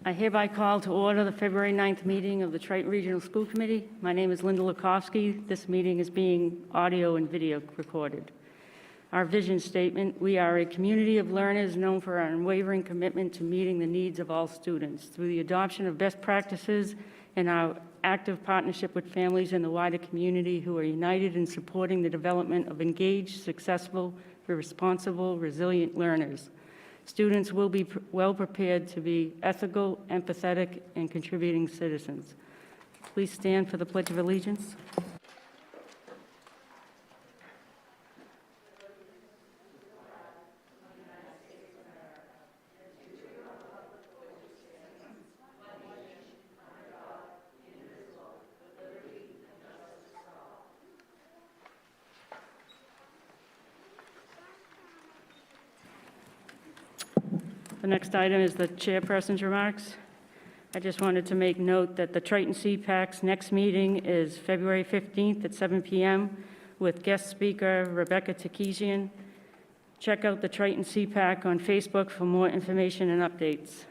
I hereby call to order the February 9th meeting of the Triton Regional School Committee. My name is Linda Lukovsky. This meeting is being audio and video recorded. Our vision statement: we are a community of learners known for our unwavering commitment to meeting the needs of all students. Through the adoption of best practices and our active partnership with families in the wider community who are united in supporting the development of engaged, successful, responsible, resilient learners. Students will be well prepared to be ethical, empathetic, and contributing citizens. Please stand for the Pledge of Allegiance. The next item is the chairperson's remarks. I just wanted to make note that the Triton CPAC's next meeting is February 15th at 7 p.m. with guest speaker Rebecca Takesian. Check out the Triton CPAC on Facebook for more information and updates.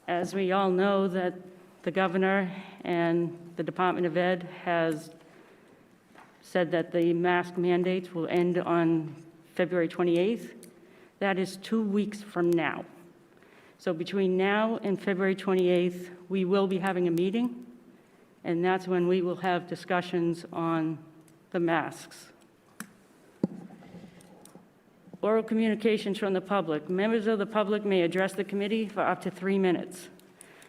As we all know, that the governor and the Department of Ed has said that the mask mandates will end on February 28th. That is 2 weeks from now. So between now and February 28th, we will be having a meeting, and that's when we will have discussions on the masks. Oral communications from the public. Members of the public may address the committee for up to 3 minutes.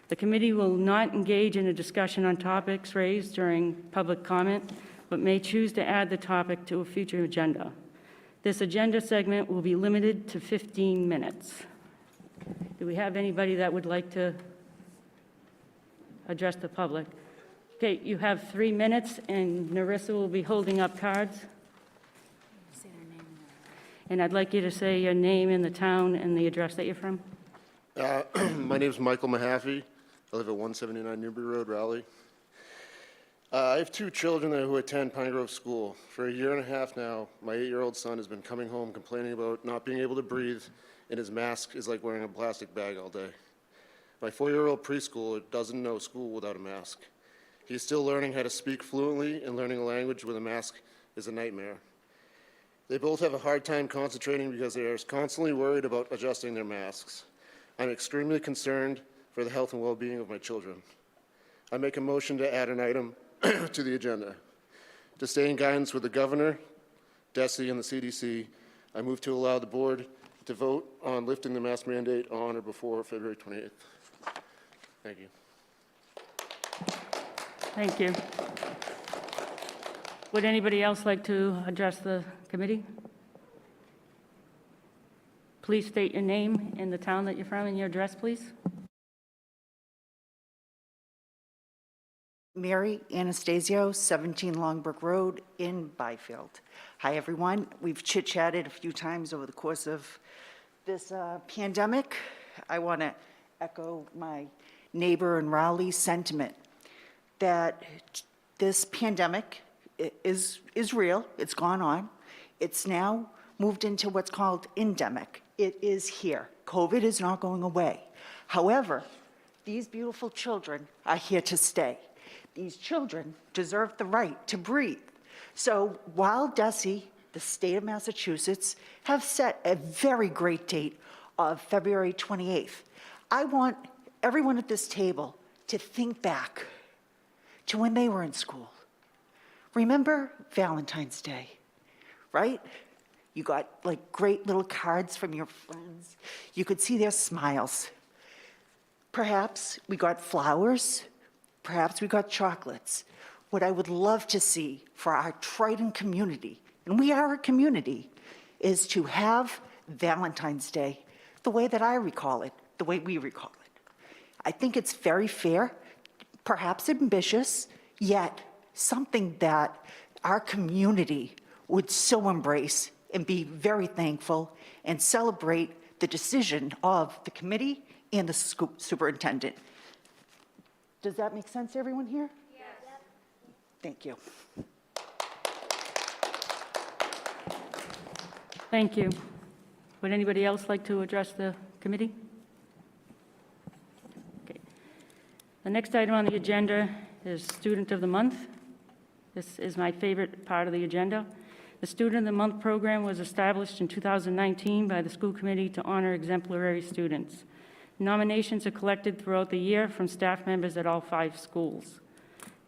The committee will not engage in a discussion on topics raised during public comment, but may choose to add the topic to a future agenda. This agenda segment will be limited to 15 minutes. Do we have anybody that would like to address the public? Okay, you have 3 minutes, and Narissa will be holding up cards. And I'd like you to say your name and the town and the address that you're from. My name is Michael Mahaffey. I live at 179 Newbury Road, Raleigh. I have 2 children who attend Pine Grove School. For a year and a half now, my 8-year-old son has been coming home complaining about not being able to breathe, and his mask is like wearing a plastic bag all day. My 4-year-old preschooler doesn't know school without a mask. He's still learning how to speak fluently, and learning a language with a mask is a nightmare. They both have a hard time concentrating because they are constantly worried about adjusting their masks. I'm extremely concerned for the health and well-being of my children. I make a motion to add an item to the agenda. To stay in guidance with the governor, Deca, and the CDC, I move to allow the board to vote on lifting the mask mandate on or before February 28th. Thank you. Thank you. Would anybody else like to address the committee? Please state your name and the town that you're from and your address, please. Mary Anastasio, 17 Longbrook Road in Byfield. Hi, everyone. We've chit-chatted a few times over the course of this pandemic. I want to echo my neighbor in Raleigh's sentiment that this pandemic is real. It's gone on. It's now moved into what's called endemic. It is here. COVID is not going away. However, these beautiful children are here to stay. These children deserve the right to breathe. So while Deca, the state of Massachusetts, have set a very great date of February 28th, I want everyone at this table to think back to when they were in school. Remember Valentine's Day, right? You got like great little cards from your friends. You could see their smiles. Perhaps we got flowers. Perhaps we got chocolates. What I would love to see for our Triton community, and we are a community, is to have Valentine's Day the way that I recall it, the way we recall it. I think it's very fair, perhaps ambitious, yet something that our community would so embrace and be very thankful and celebrate the decision of the committee and the superintendent. Does that make sense to everyone here? Yes. Thank you. Thank you. Would anybody else like to address the committee? next item on the agenda is Student of the Month. This is my favorite part of the agenda. The Student of the Month program was established in 2019 by the school committee to honor exemplary students. Nominations are collected throughout the year from staff members at all 5 schools.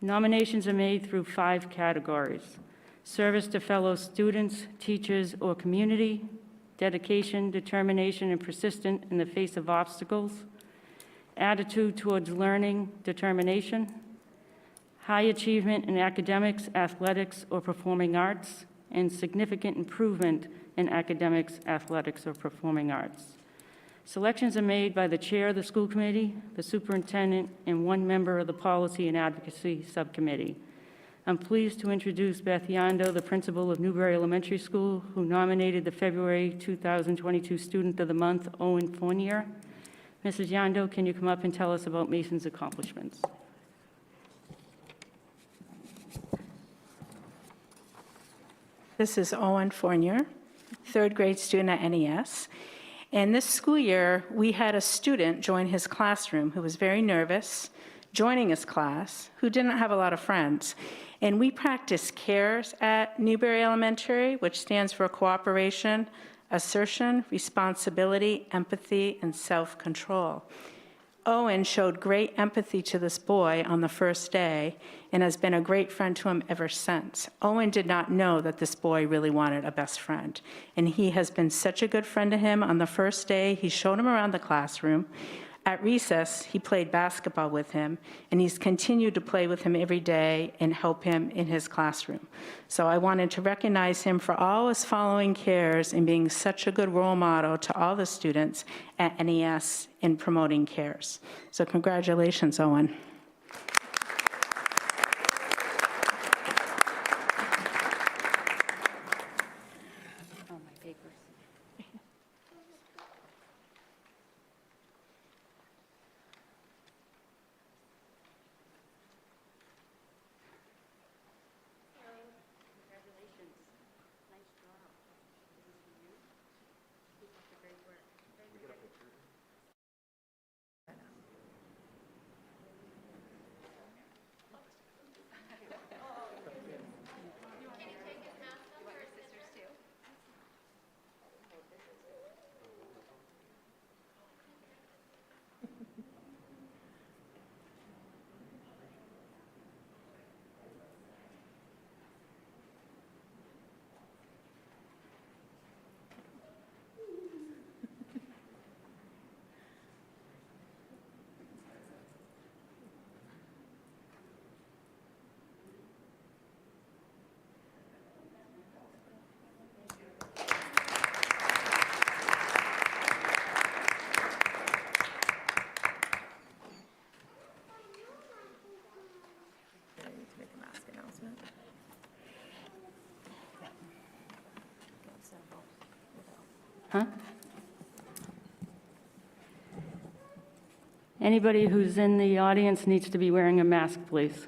Nominations are made through 5 categories: service to fellow students, teachers, or community, dedication, determination, and persistence in the face of obstacles, attitude towards learning, determination, high achievement in academics, athletics, or performing arts, and significant improvement in academics, athletics, or performing arts. Selections are made by the chair of the school committee, the superintendent, and 1 member of the policy and advocacy subcommittee. I'm pleased to introduce Beth Yondo, the principal of Newbury Elementary School, who nominated the February 2022 Student of the Month, Owen Fournier. Mrs. Yondo, can you come up and tell us about Mason's accomplishments? This is Owen Fournier, 3rd grade student at NES. And this school year, we had a student join his classroom who was very nervous, joining his class, who didn't have a lot of friends. And we practiced CARES at Newbury Elementary, which stands for Cooperation, Assertion, Responsibility, Empathy, and Self-Control. Owen showed great empathy to this boy on the first day and has been a great friend to him ever since. Owen did not know that this boy really wanted a best friend, and he has been such a good friend to him. On the first day, he showed him around the classroom. At recess, he played basketball with him, and he's continued to play with him every day and help him in his classroom. So I wanted to recognize him for all his following CARES and being such a good role model to all the students at NES in promoting CARES. So congratulations, Owen. Oh, my papers. Congratulations. Nice job. This is for you. Keep up the great work. Huh? Anybody who's in the audience needs to be wearing a mask, please.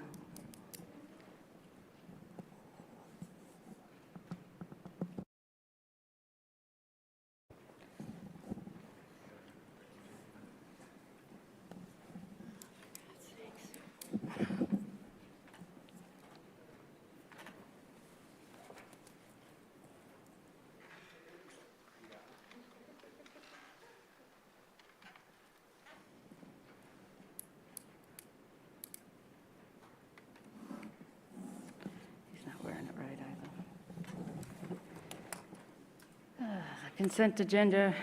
Consent agenda.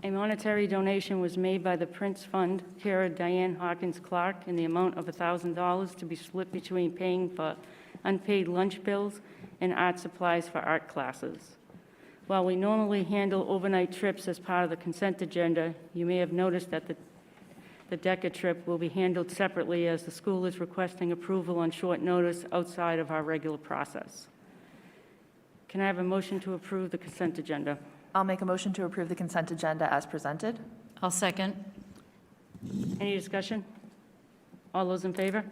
A monetary donation was made by the Prince Fund, care of Diane Hawkins Clark, in the amount of $1,000 to be split between paying for unpaid lunch bills and art supplies for art classes. While we normally handle overnight trips as part of the consent agenda, you may have noticed that the Deca trip will be handled separately as the school is requesting approval on short notice outside of our regular process. Can I have a motion to approve the consent agenda? I'll make a motion to approve the consent agenda as presented. I'll second. Any discussion? All those in favor?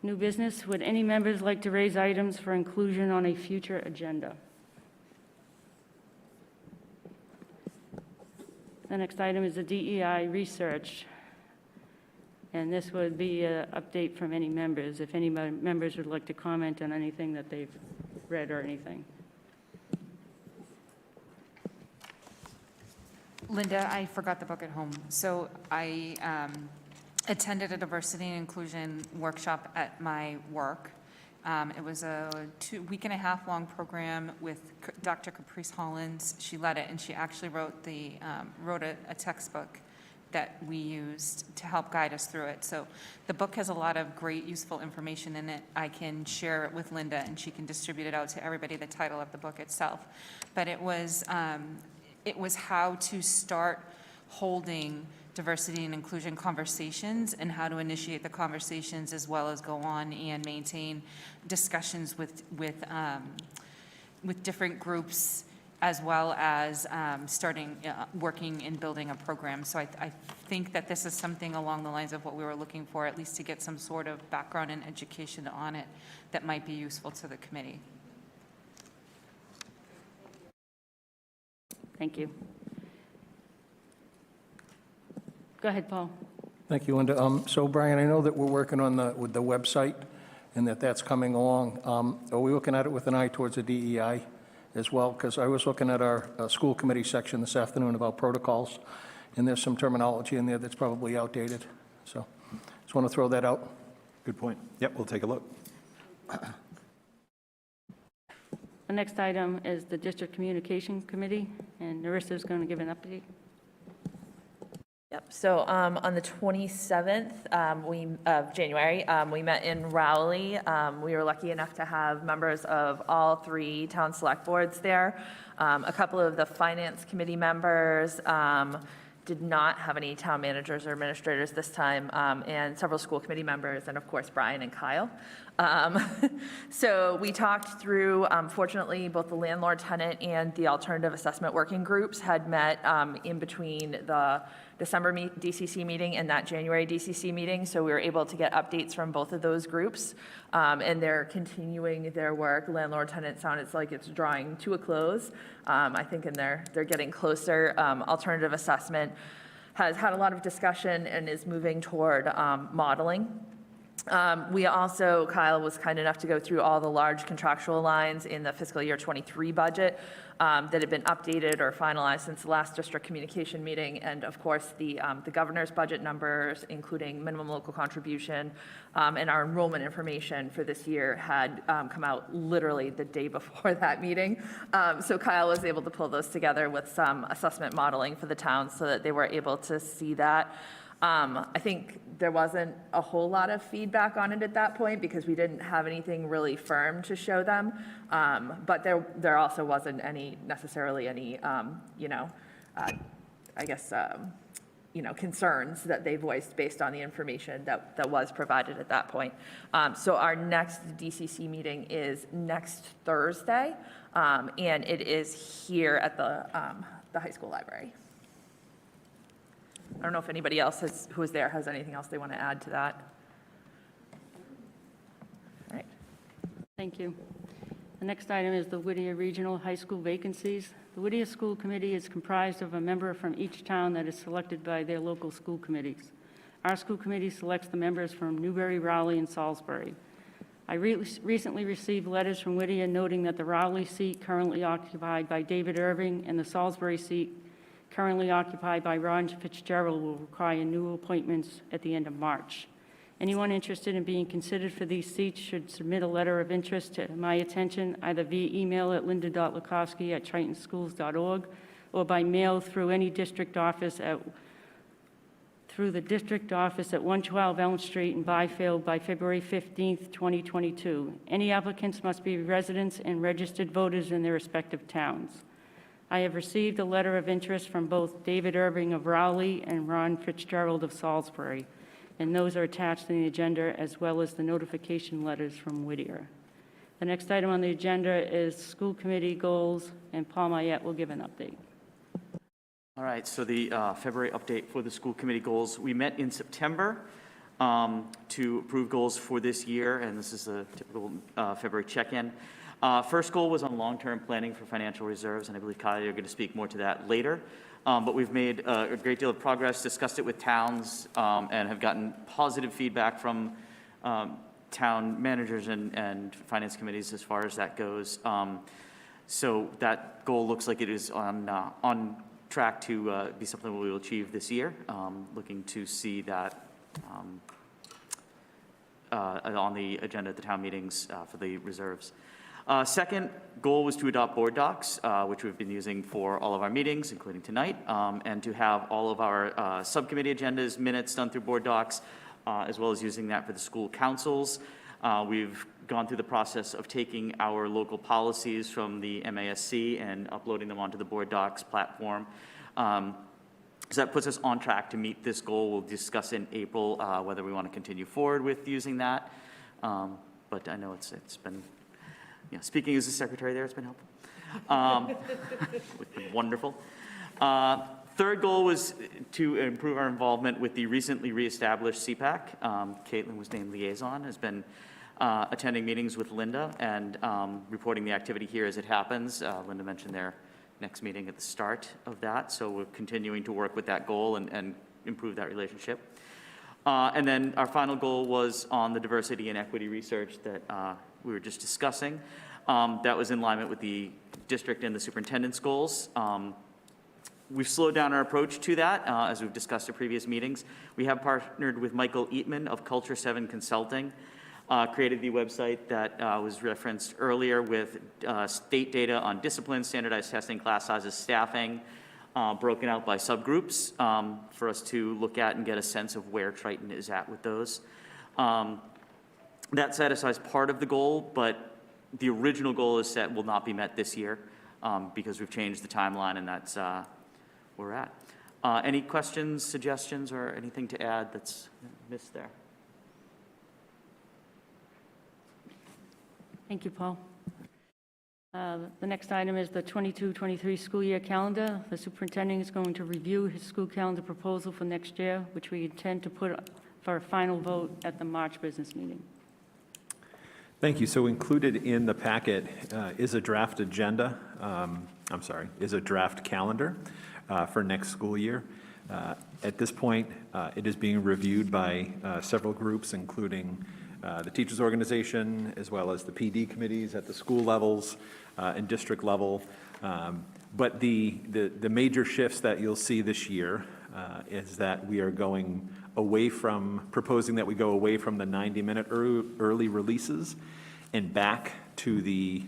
New business, would any members like to raise items for inclusion on a future agenda? The next item is the DEI research. And this would be an update from any members, if any members would like to comment on anything that they've read or anything. Linda, I forgot the book at home. So I attended a diversity and inclusion workshop at my work. It was a week-and-a-half-long program with Dr. Caprice Hollins. She led it, and she actually wrote a textbook that we used to help guide us through it. So the book has a lot of great, useful information in it. I can share it with Linda, and she can distribute it out to everybody, the title of the book itself. But it was how to start holding diversity and inclusion conversations and how to initiate the conversations, as well as go on and maintain discussions with different groups, as well as starting working and building a program. So I think that this is something along the lines of what we were looking for, at least to get some sort of background and education on it that might be useful to the committee. Thank you. Go ahead, Paul. Thank you, Linda. So Brian, I know that we're working on with the website and that's coming along. Are we looking at it with an eye towards the DEI as well? Because I was looking at our school committee section this afternoon about protocols, and there's some terminology in there that's probably outdated. So just want to throw that out. Good point. Yep, we'll take a look. The next item is the District Communication Committee, and Narissa is going to give an update. Yep, so on the 27th of January, we met in Rowley. We were lucky enough to have members of all 3 town select boards there. A couple of the finance committee members did not have any town managers or administrators this time, and several school committee members, and of course, Brian and Kyle. So we talked through, fortunately, both the landlord tenant and the alternative assessment working groups had met in between the December DCC meeting and that January DCC meeting, so we were able to get updates from both of those groups, and they're continuing their work. Landlord tenant sounded like it's drawing to a close, I think, and they're getting closer. Alternative assessment has had a lot of discussion and is moving toward modeling. We also, Kyle was kind enough to go through all the large contractual lines in the fiscal year 23 budget that had been updated or finalized since the last district communication meeting. And of course, the governor's budget numbers, including minimum local contribution, and our enrollment information for this year had come out literally the day before that meeting. So Kyle was able to pull those together with some assessment modeling for the town so that they were able to see that. I think there wasn't a whole lot of feedback on it at that point because we didn't have anything really firm to show them. But there also wasn't necessarily any, concerns that they voiced based on the information that was provided at that point. So our next DCC meeting is next Thursday, and it is here at the high school library. I don't know if anybody else who was there has anything else they want to add to that. All right. Thank you. The next item is the Whittier Regional High School vacancies. The Whittier School Committee is comprised of a member from each town that is selected by their local school committees. Our school committee selects the members from Newbury, Rowley, and Salisbury. I recently received letters from Whittier noting that the Rowley seat currently occupied by David Irving and the Salisbury seat currently occupied by Ron Fitzgerald will require new appointments at the end of March. Anyone interested in being considered for these seats should submit a letter of interest to my attention, either via email at linda.lukowski@tritonschools.org or by mail through any district office through the district office at 112 Elm Street in Byfield by February 15th, 2022. Any applicants must be residents and registered voters in their respective towns. I have received a letter of interest from both David Irving of Rowley and Ron Fitzgerald of Salisbury, and those are attached in the agenda as well as the notification letters from Whittier. The next item on the agenda is school committee goals, and Paul Mayette will give an update. All right, so the February update for the school committee goals. We met in September to approve goals for this year, and this is a typical February check-in. First goal was on long-term planning for financial reserves, and I believe, Kyle, you're going to speak more to that later. but we've made a great deal of progress, discussed it with towns, and have gotten positive feedback from town managers and finance committees as far as that goes. So that goal looks like it is on track to be something we will achieve this year. Looking to see that on the agenda at the town meetings for the reserves. Second goal was to adopt board docs, which we've been using for all of our meetings, including tonight, and to have all of our subcommittee agendas, minutes done through board docs, as well as using that for the school councils. We've gone through the process of taking our local policies from the MASC and uploading them onto the board docs platform. So that puts us on track to meet this goal. We'll discuss in April whether we want to continue forward with using that. But I know it's been, speaking as the secretary there, it's been helpful. It's been wonderful. Third goal was to improve our involvement with the recently reestablished CPAC. Caitlin was named liaison, has been attending meetings with Linda and reporting the activity here as it happens. Linda mentioned their next meeting at the start of that, so we're continuing to work with that goal and improve that relationship. And then our final goal was on the diversity and equity research that we were just discussing. That was in alignment with the district and the superintendent's goals. We've slowed down our approach to that, as we've discussed at previous meetings. We have partnered with Michael Eatman of Culture 7 Consulting, created the website that was referenced earlier with state data on discipline, standardized testing, class sizes, staffing, broken out by subgroups for us to look at and get a sense of where Triton is at with those. That satisfies part of the goal, but the original goal is set will not be met this year because we've changed the timeline, and that's where we're at. Any questions, suggestions, or anything to add that's missed there? Thank you, Paul. The next item is the 22-23 school year calendar. The superintendent is going to review his school calendar proposal for next year, which we intend to put for a final vote at the March business meeting. Thank you. So included in the packet is a draft agenda, is a draft calendar for next school year. At this point, it is being reviewed by several groups, including the teachers organization, as well as the PD committees at the school levels and district level. But the major shifts that you'll see this year is that we are going away from, proposing that we go away from the 90-minute early releases and back to the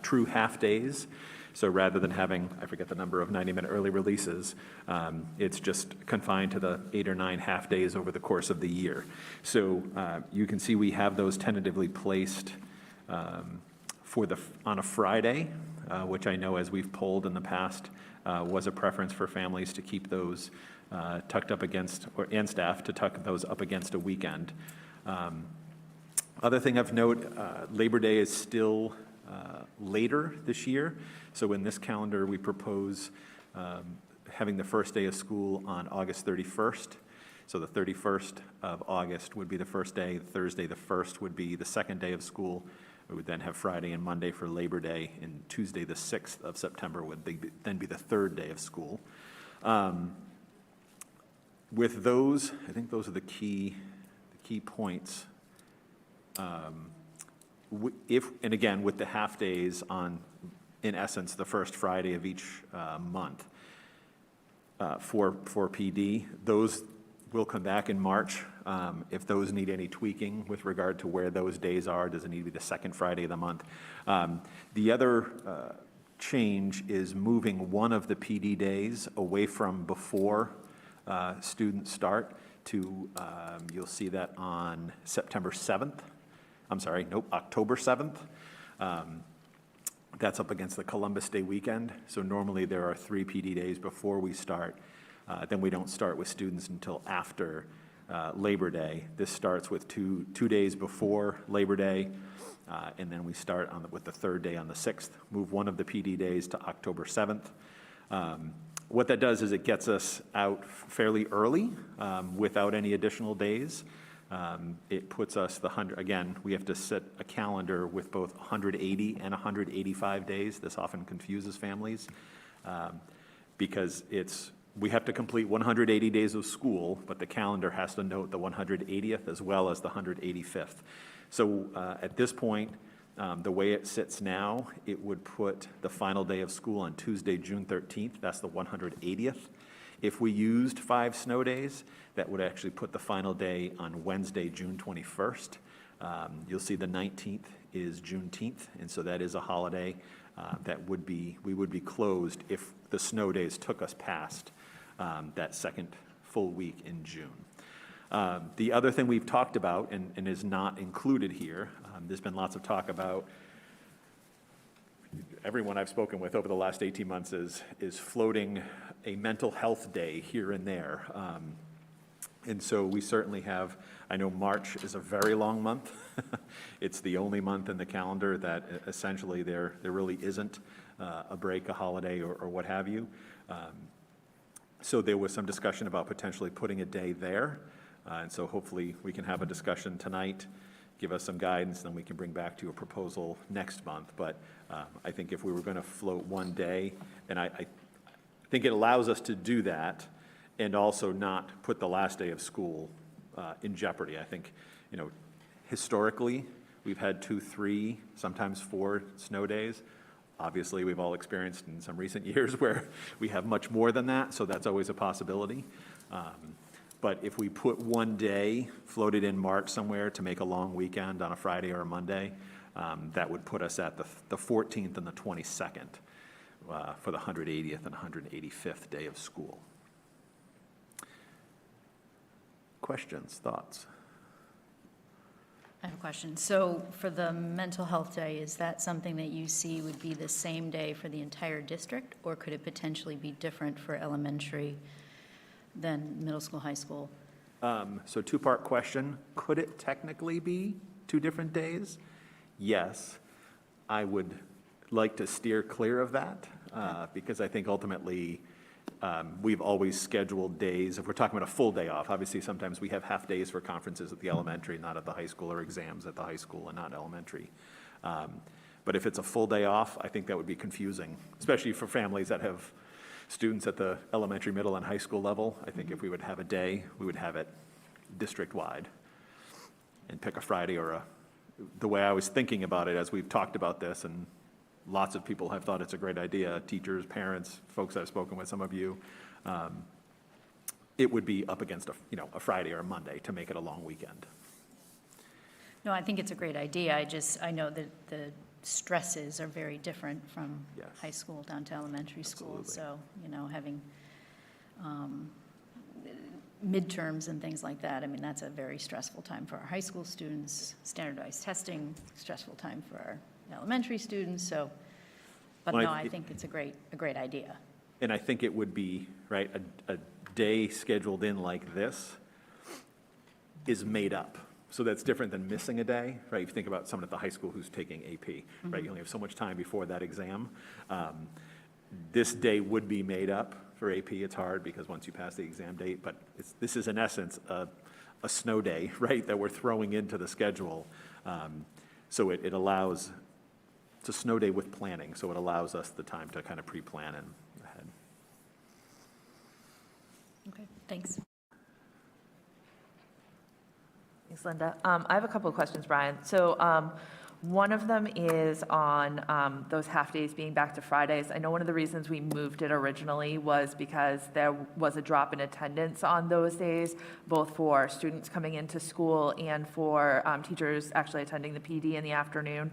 true half days. So rather than having, I forget the number of 90-minute early releases, it's just confined to the 8 or 9 half days over the course of the year. So you can see we have those tentatively placed on a Friday, which I know as we've polled in the past was a preference for families to keep those tucked up against, and staff to tuck those up against a weekend. Other thing of note, Labor Day is still later this year. So in this calendar, we propose having the first day of school on August 31st. So the 31st of August would be the first day. Thursday, the 1st, would be the second day of school. We would then have Friday and Monday for Labor Day, and Tuesday, the 6th of September, would then be the third day of school. With those, I think those are the key points. And again, with the half days on, in essence, the first Friday of each month for PD, those will come back in March. If those need any tweaking with regard to where those days are, does it need to be the second Friday of the month? The other change is moving one of the PD days away from before students start to, you'll see that on October 7th. That's up against the Columbus Day weekend. So normally there are 3 PD days before we start. Then we don't start with students until after Labor Day. This starts with two days before Labor Day, and then we start with the third day on the 6th. Move one of the PD days to October 7th. What that does is it gets us out fairly early without any additional days. It puts us again, we have to set a calendar with both 180 and 185 days. This often confuses families. because we have to complete 180 days of school, but the calendar has to note the 180th as well as the 185th. So at this point, the way it sits now, it would put the final day of school on Tuesday, June 13th. That's the 180th. If we used 5 snow days, that would actually put the final day on Wednesday, June 21st. You'll see the 19th is Juneteenth, and so that is a holiday we would be closed if the snow days took us past that second full week in June. The other thing we've talked about and is not included here, there's been lots of talk about, everyone I've spoken with over the last 18 months is floating a mental health day here and there. And so we certainly have, I know March is a very long month. It's the only month in the calendar that essentially there really isn't a break, a holiday, or what have you. So there was some discussion about potentially putting a day there. And so hopefully we can have a discussion tonight, give us some guidance, then we can bring back to you a proposal next month. But I think if we were going to float one day, and I think it allows us to do that and also not put the last day of school in jeopardy. I think, historically, we've had 2, 3, sometimes 4 snow days. Obviously, we've all experienced in some recent years where we have much more than that, so that's always a possibility. But if we put one day floated in March somewhere to make a long weekend on a Friday or a Monday, that would put us at the 14th and the 22nd for the 180th and 185th day of school. Questions, thoughts? I have a question. So for the mental health day, is that something that you see would be the same day for the entire district, or could it potentially be different for elementary than middle school, high school? So two-part question. Could it technically be 2 different days? Yes. I would like to steer clear of that because I think ultimately we've always scheduled days. If we're talking about a full day off, obviously sometimes we have half days for conferences at the elementary, not at the high school, or exams at the high school and not elementary. But if it's a full day off, I think that would be confusing, especially for families that have students at the elementary, middle, and high school level. I think if we would have a day, we would have it district-wide and pick a Friday or the way I was thinking about it as we've talked about this, and lots of people have thought it's a great idea, teachers, parents, folks I've spoken with, some of you, it would be up against a Friday or a Monday to make it a long weekend. No, I think it's a great idea. I know that the stresses are very different from Yes. high school down to elementary school. Absolutely. So, having midterms and things like that, I mean, that's a very stressful time for our high school students. Standardized testing, stressful time for our elementary students. So, but Well, no, I think it's a great idea. And I think it would be, right, a day scheduled in like this is made up. So that's different than missing a day, right? If you think about someone at the high school who's taking AP, right? You only have so much time before that exam. This day would be made up for AP. It's hard because once you pass the exam date, but this is in essence a snow day, right, that we're throwing into the schedule. So it allows, it's a snow day with planning, so it allows us the time to kind of pre-plan and ahead. Okay, thanks. Thanks, Linda. I have a couple of questions, Brian. So one of them is on those half-days being back to Fridays. I know one of the reasons we moved it originally was because there was a drop in attendance on those days, both for students coming into school and for teachers actually attending the PD in the afternoon.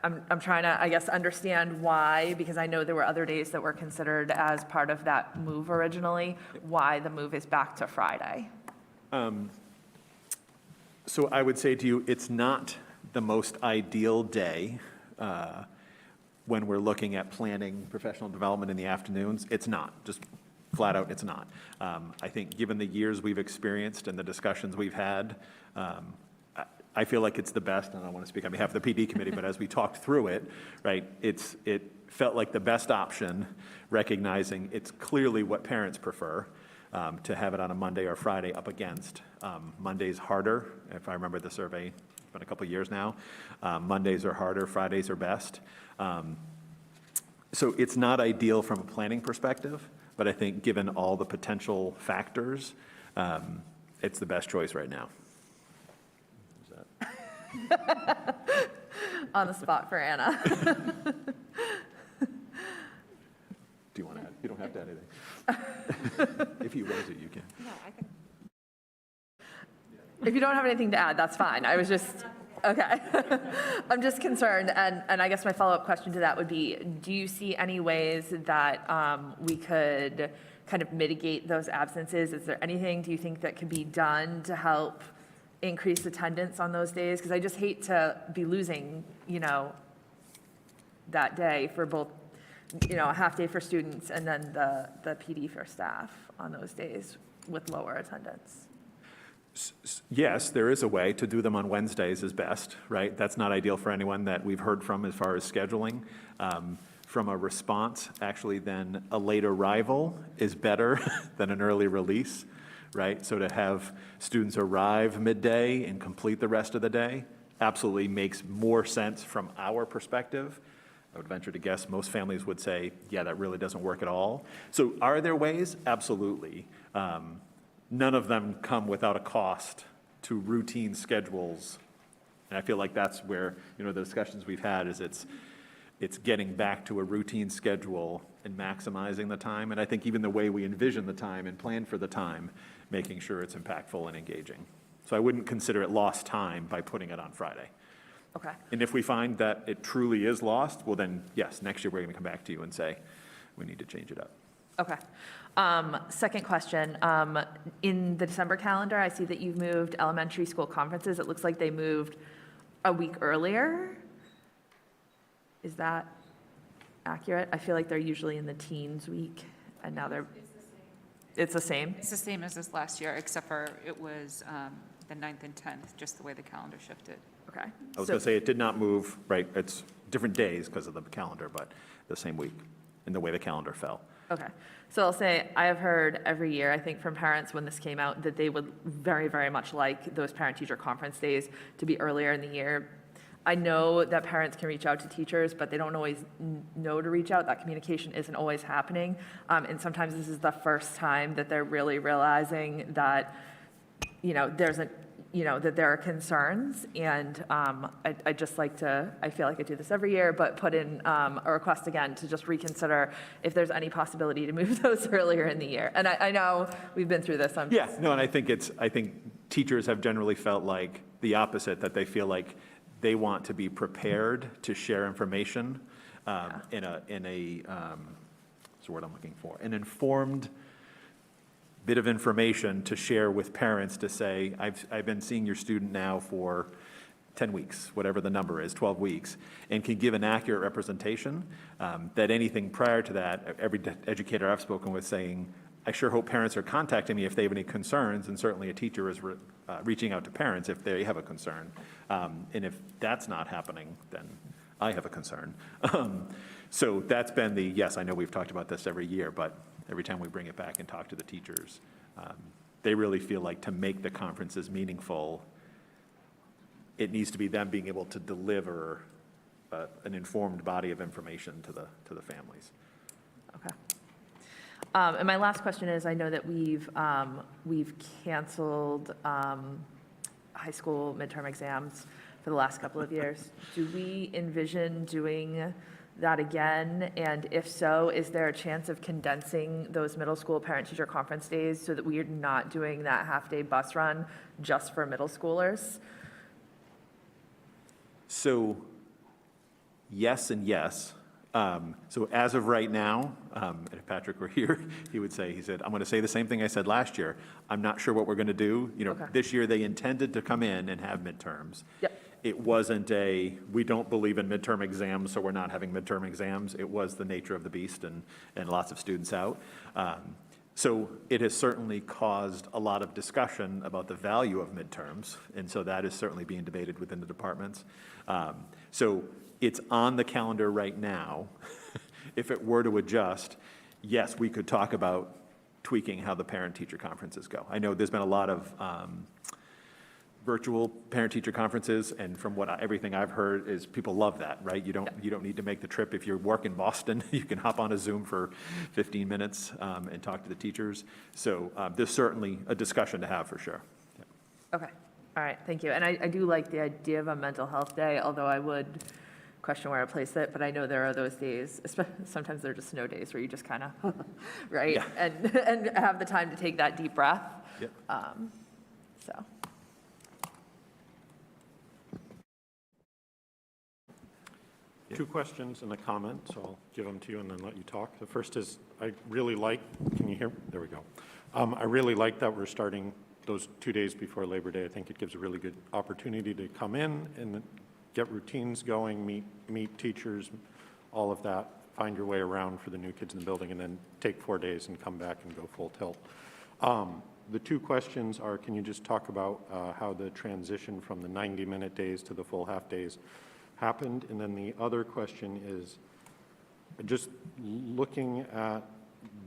I'm trying to, I guess, understand why, because I know there were other days that were considered as part of that move originally, why the move is back to Friday. So I would say to you, it's not the most ideal day when we're looking at planning professional development in the afternoons. It's not, just flat out, it's not. I think given the years we've experienced and the discussions we've had, I feel like it's the best, and I don't want to speak on behalf of the PD committee, but as we talked through it, right, it felt like the best option, recognizing it's clearly what parents prefer. To have it on a Monday or Friday up against. Monday's harder, if I remember the survey, it's been a couple of years now. Mondays are harder, Fridays are best. So it's not ideal from a planning perspective, but I think given all the potential factors, it's the best choice right now. On the spot for Anna. Do you want to add? You don't have to add anything. If you raise it, you can. If you don't have anything to add, that's fine. I was just, okay. I'm just concerned, and I guess my follow-up question to that would be, do you see any ways that we could kind of mitigate those absences? Is there anything, do you think, that could be done to help increase attendance on those days? Because I just hate to be losing, that day for both, a half day for students and then the PD for staff on those days with lower attendance. Yes, there is a way to do them on Wednesdays is best, right? That's not ideal for anyone that we've heard from as far as scheduling. From a response, actually, then a late arrival is better than an early release, right? So to have students arrive midday and complete the rest of the day absolutely makes more sense from our perspective. I would venture to guess most families would say, yeah, that really doesn't work at all. So are there ways? Absolutely. None of them come without a cost to routine schedules. And I feel like that's where, the discussions we've had is it's getting back to a routine schedule and maximizing the time. And I think even the way we envision the time and plan for the time, making sure it's impactful and engaging. So I wouldn't consider it lost time by putting it on Friday. Okay. And if we find that it truly is lost, well then, yes, next year we're going to come back to you and say, we need to change it up. Okay. Second question. In the December calendar, I see that you've moved elementary school conferences. It looks like they moved a week earlier. Is that accurate? I feel like they're usually in the teens week, and now they're... It's the same? It's the same as this last year, except for it was the 9th and 10th, just the way the calendar shifted. Okay. I was going to say it did not move, right? It's different days because of the calendar, but the same week in the way the calendar fell. Okay. So I'll say I have heard every year, I think from parents when this came out, that they would very, very much like those parent-teacher conference days to be earlier in the year. I know that parents can reach out to teachers, but they don't always know to reach out. That communication isn't always happening. And sometimes this is the first time that they're really realizing that, that there are concerns. And I just like to, I feel like I do this every year, but put in a request again to just reconsider if there's any possibility to move those earlier in the year. And I know we've been through this. And I think teachers have generally felt like the opposite, that they feel like they want to be prepared to share information in a what's the word I'm looking for? An informed bit of information to share with parents to say, I've been seeing your student now for 10 weeks, whatever the number is, 12 weeks, and can give an accurate representation, that anything prior to that, every educator I've spoken with saying, I sure hope parents are contacting me if they have any concerns, and certainly a teacher is reaching out to parents if they have a concern. And if that's not happening, then I have a concern. So that's been yes, I know we've talked about this every year, but every time we bring it back and talk to the teachers, they really feel like to make the conferences meaningful, it needs to be them being able to deliver an informed body of information to the families. Okay. And my last question is, I know that we've canceled high school midterm exams for the last couple of years. Do we envision doing that again? And if so, is there a chance of condensing those middle school parent-teacher conference days so that we are not doing that half-day bus run just for middle schoolers? So yes and yes. So as of right now, and if Patrick were here, he said, I'm going to say the same thing I said last year. I'm not sure what we're going to do. Okay. This year they intended to come in and have midterms. Yep. It wasn't we don't believe in midterm exams, so we're not having midterm exams. It was the nature of the beast and lots of students out. So it has certainly caused a lot of discussion about the value of midterms, and so that is certainly being debated within the departments. So it's on the calendar right now. If it were to adjust, yes, we could talk about tweaking how the parent-teacher conferences go. I know there's been a lot of virtual parent-teacher conferences, and from everything I've heard is people love that, right? You don't need to make the trip. If you work in Boston, you can hop on a Zoom for 15 minutes and talk to the teachers. So there's certainly a discussion to have for sure. Yeah. Okay, all right, thank you. And I do like the idea of a mental health day, although I would question where I place it, but I know there are those days, sometimes they're just snow days where you just kind of, right? Yeah. And have the time to take that deep breath. Yep. So. Two questions and a comment, so I'll give them to you and then let you talk. The first is, I really like, can you hear? There we go. I really like that we're starting those 2 days before Labor Day. I think it gives a really good opportunity to come in and get routines going, meet teachers, all of that, find your way around for the new kids in the building, and then take 4 days and come back and go full tilt. The two questions are, can you just talk about how the transition from the 90-minute days to the full half days happened? And then the other question is, just looking at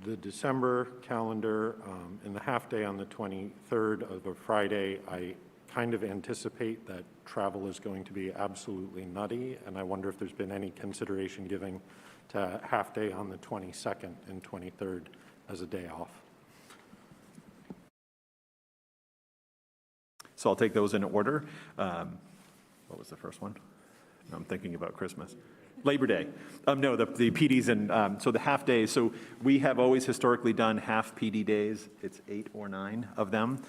the December calendar and the half day on the 23rd of a Friday, I kind of anticipate that travel is going to be absolutely nutty, and I wonder if there's been any consideration given to half day on the 22nd and 23rd as a day off. So I'll take those in order. What was the first one? I'm thinking about Christmas. Labor Day. No, the PDs and, so the half days. So we have always historically done half PD days. It's 8 or 9 of them.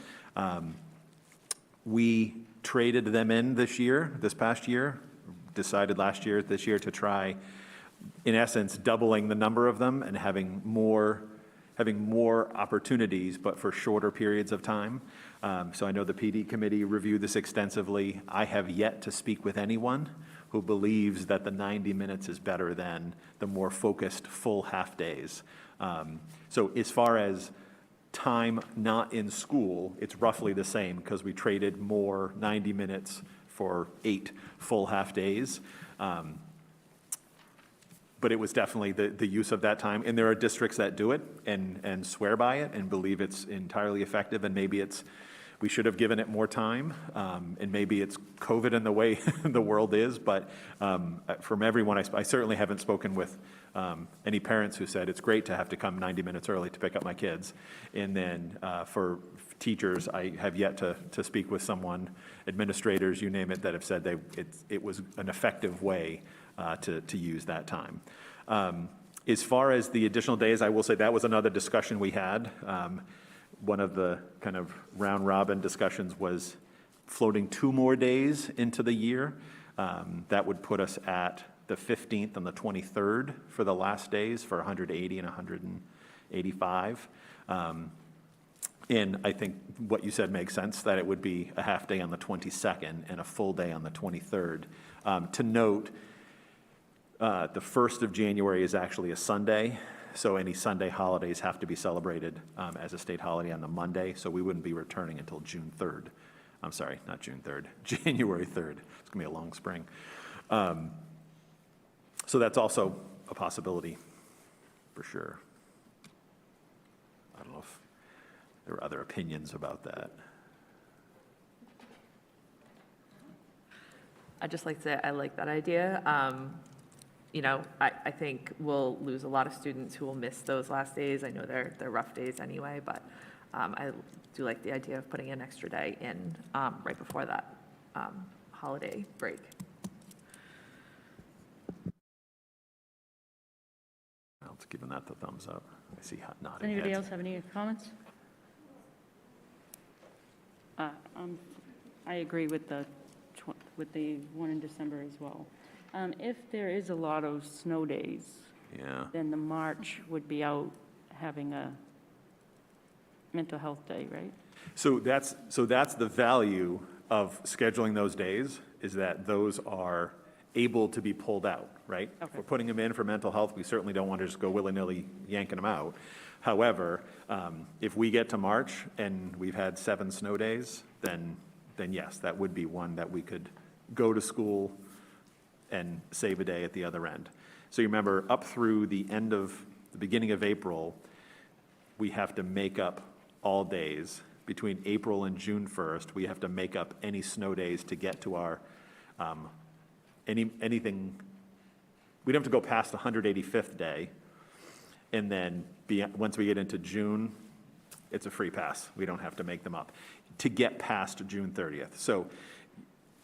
We traded them in this past year, decided this year to try, in essence, doubling the number of them and having more opportunities, but for shorter periods of time. So I know the PD committee reviewed this extensively. I have yet to speak with anyone who believes that the 90 minutes is better than the more focused full half days. So as far as time not in school, it's roughly the same because we traded more 90 minutes for 8 full half days. But it was definitely the use of that time. And there are districts that do it and swear by it and believe it's entirely effective, and maybe we should have given it more time, and maybe it's COVID in the way the world is, but from everyone, I certainly haven't spoken with any parents who said it's great to have to come 90 minutes early to pick up my kids. And then for teachers, I have yet to speak with someone, administrators, you name it, that have said it was an effective way to use that time. As far as the additional days, I will say that was another discussion we had. One of the kind of round robin discussions was floating 2 more days into the year. That would put us at the 15th and the 23rd for the last days for 180 and 185. And I think what you said makes sense, that it would be a half day on the 22nd and a full day on the 23rd. To note, the 1st of January is actually a Sunday, so any Sunday holidays have to be celebrated as a state holiday on the Monday, so we wouldn't be returning until June 3rd. I'm sorry, not June 3rd, January 3rd. It's going to be a long spring. So that's also a possibility, for sure. I don't know if there are other opinions about that. I'd just like to say I like that idea. I think we'll lose a lot of students who will miss those last days. I know they're rough days anyway, but I do like the idea of putting an extra day in right before that holiday break. I'll give that the thumbs up. I see nodding Does anybody heads. else have any comments? I agree with the one in December as well. If there is a lot of snow days, Yeah. then the March would be out having a mental health day, right? So that's the value of scheduling those days, is that those are able to be pulled out, right? Okay. If we're putting them in for mental health, we certainly don't want to just go willy-nilly yanking them out. However, if we get to March and we've had 7 snow days, then yes, that would be one that we could go to school and save a day at the other end. So you remember, up through the beginning of April, we have to make up all days between April and June 1st, we have to make up any snow days to get to our, anything, we don't have to go past the 185th day. And then once we get into June, it's a free pass. We don't have to make them up to get past June 30th. So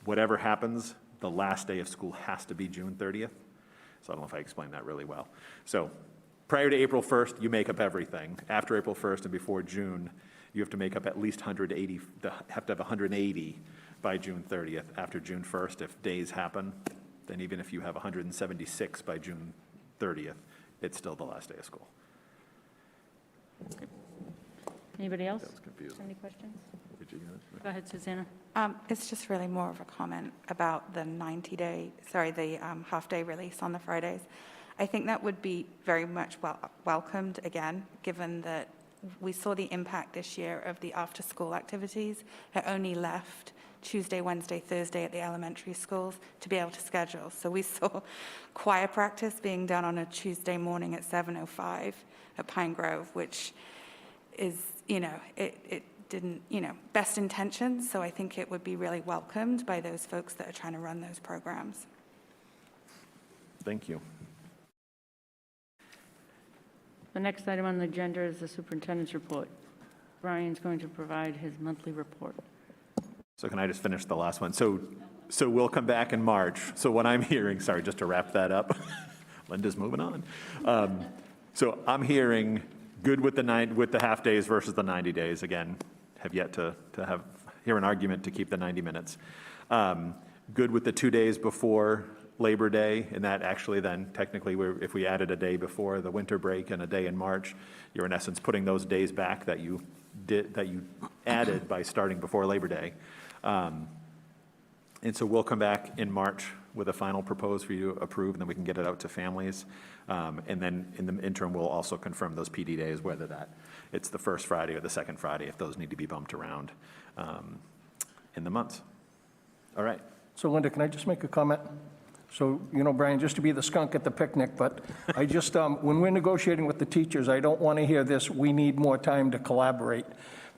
whatever happens, the last day of school has to be June 30th. So I don't know if I explained that really well. So prior to April 1st, you make up everything. After April 1st and before June, you have to make up at least 180, have to have 180 by June 30th. After June 1st, if days happen, then even if you have 176 by June 30th, it's still the last day of school. Anybody else? That was confusing. Any questions? Did you get it? Go ahead, Susanna. It's just really more of a comment about the half-day release on the Fridays. I think that would be very much welcomed, again, given that we saw the impact this year of the after-school activities. It only left Tuesday, Wednesday, Thursday at the elementary schools to be able to schedule. So we saw choir practice being done on a Tuesday morning at 7:05 at Pine Grove, which is, it didn't, best intentions. So I think it would be really welcomed by those folks that are trying to run those programs. Thank you. The next item on the agenda is the superintendent's report. Brian's going to provide his monthly report. So can I just finish the last one? So we'll come back in March. So what I'm hearing, sorry, just to wrap that up, Linda's moving on. So I'm hearing good with the half days versus the 90 days. Again, have yet to hear an argument to keep the 90 minutes. Good with the 2 days before Labor Day, and that actually then technically, if we added a day before the winter break and a day in March, you're in essence putting those days back that you added by starting before Labor Day. And so we'll come back in March with a final proposed for you to approve, and then we can get it out to families. And then in the interim, we'll also confirm those PD days, whether it's the first Friday or the second Friday, if those need to be bumped around in the months. All right. So Linda, can I just make a comment? So, Brian, just to be the skunk at the picnic, but I just, when we're negotiating with the teachers, I don't want to hear this, we need more time to collaborate,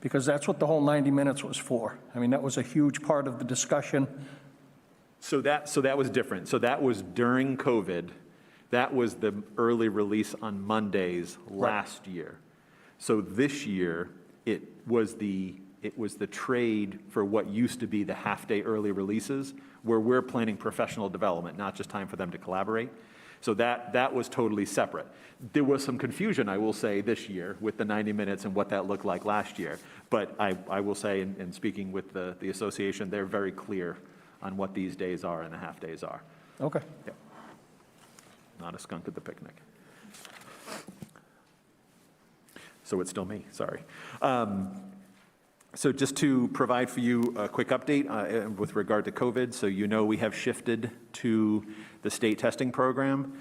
because that's what the whole 90 minutes was for. I mean, that was a huge part of the discussion. So that was different. So that was during COVID. That was the early release on Mondays last year. So this year, it was the trade for what used to be the half-day early releases, where we're planning professional development, not just time for them to collaborate. So that was totally separate. There was some confusion, I will say, this year with the 90 minutes and what that looked like last year. But I will say, in speaking with the association, they're very clear on what these days are and the half-days are. Okay. Yep. Not a skunk at the picnic. So it's still me, sorry. So just to provide for you a quick update with regard to COVID, so we have shifted to the state testing program.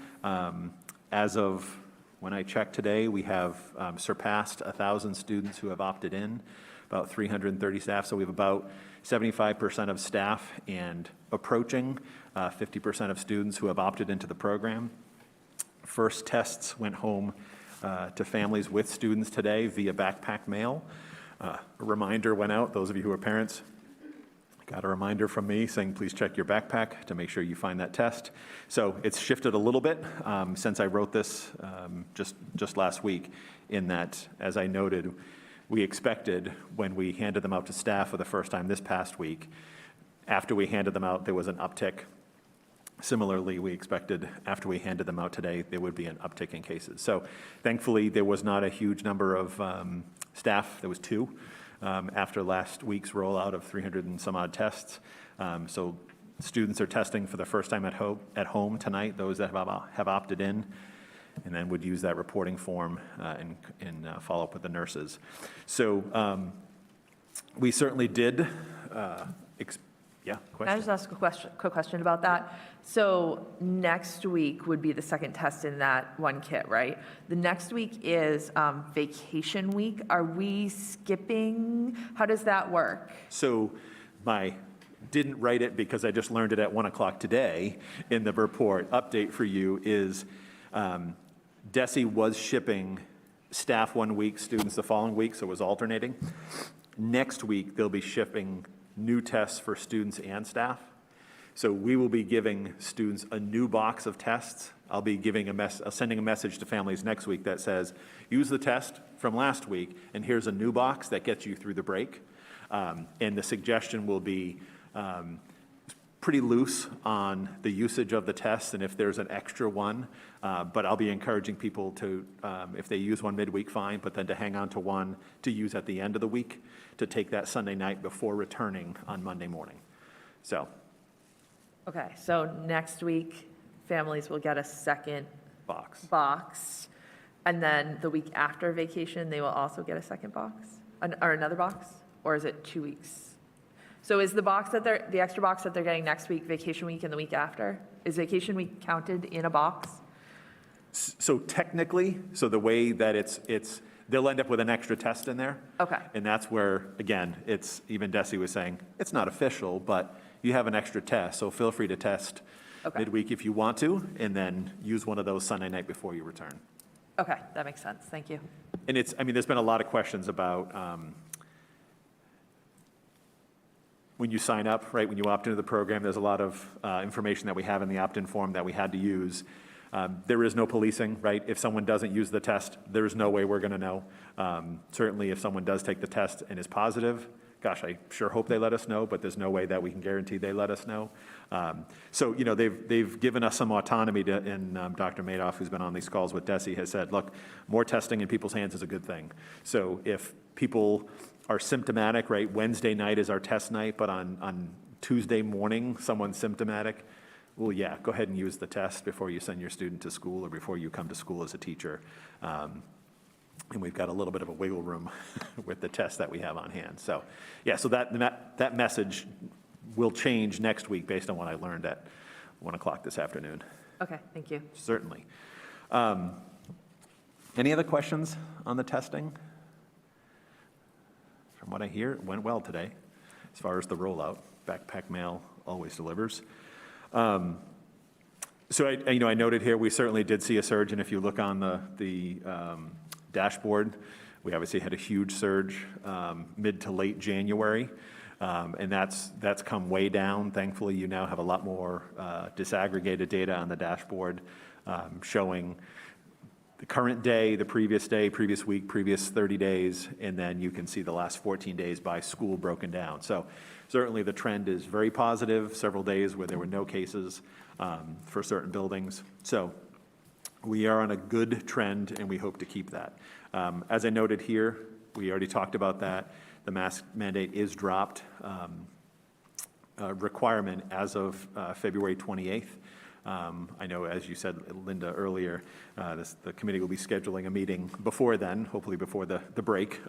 As of when I checked today, we have surpassed 1,000 students who have opted in, about 330 staff, so we have about 75% of staff and approaching 50% of students who have opted into the program. First tests went home to families with students today via backpack mail. A reminder went out, those of you who are parents, got a reminder from me saying, please check your backpack to make sure you find that test. So it's shifted a little bit since I wrote this just last week, in that, as I noted, we expected when we handed them out to staff for the first time this past week, after we handed them out, there was an uptick. Similarly, we expected after we handed them out today, there would be an uptick in cases. So thankfully, there was not a huge number of staff. There was 2 after last week's rollout of 300 and some odd tests. So students are testing for the first time at home tonight, those that have opted in, and then would use that reporting form and follow up with the nurses. So we certainly did yeah, question? Can I just ask a quick question about that? So next week would be the second test in that one kit, right? The next week is vacation week. Are we skipping? How does that work? So didn't write it because I just learned it at 1 o'clock today in the report. Update for you is DESE was shipping staff 1 week, students the following week, so it was alternating. Next week, they'll be shipping new tests for students and staff. So we will be giving students a new box of tests. I'll be sending a message to families next week that says, use the test from last week, and here's a new box that gets you through the break. And the suggestion will be pretty loose on the usage of the test and if there's an extra one. But I'll be encouraging people to, if they use one midweek, fine, but then to hang on to one to use at the end of the week to take that Sunday night before returning on Monday morning. So. Okay, so next week, families will get a second box. And then the week after vacation, they will also get a second box? Or another box? Or is it 2 weeks? So is the extra box that they're getting next week, vacation week and the week after? Is vacation week counted in a box? So technically, so the way that they'll end up with an extra test in there. Okay. And that's where, again, even Desi was saying, it's not official, but you have an extra test, so feel free to test midweek if you want to, and then use one of those Sunday night before you return. Okay, that makes sense. Thank you. And there's been a lot of questions about when you sign up, right, when you opt into the program, there's a lot of information that we have in the opt-in form that we had to use. There is no policing, right? If someone doesn't use the test, there's no way we're going to know. Certainly, if someone does take the test and is positive, gosh, I sure hope they let us know, but there's no way that we can guarantee they let us know. So, they've given us some autonomy to, and Dr. Madoff, who's been on these calls with Desi, has said, look, more testing in people's hands is a good thing. So if people are symptomatic, right, Wednesday night is our test night, but on Tuesday morning, someone's symptomatic, well, yeah, go ahead and use the test before you send your student to school or before you come to school as a teacher. And we've got a little bit of a wiggle room with the test that we have on hand. So, yeah, so that message will change next week based on what I learned at 1 o'clock this afternoon. Okay, thank you. Certainly. Any other questions on the testing? From what I hear, it went well today as far as the rollout. Backpack mail always delivers. So I noted here, we certainly did see a surge, and if you look on the dashboard, we obviously had a huge surge mid to late January, and that's come way down. Thankfully, you now have a lot more disaggregated data on the dashboard showing the current day, the previous day, previous week, previous 30 days, and then you can see the last 14 days by school broken down. So certainly the trend is very positive, several days where there were no cases for certain buildings. So we are on a good trend, and we hope to keep that. As I noted here, we already talked about that. The mask mandate is dropped requirement as of February 28th. I know, as you said, Linda, earlier, the committee will be scheduling a meeting before then, hopefully before the break,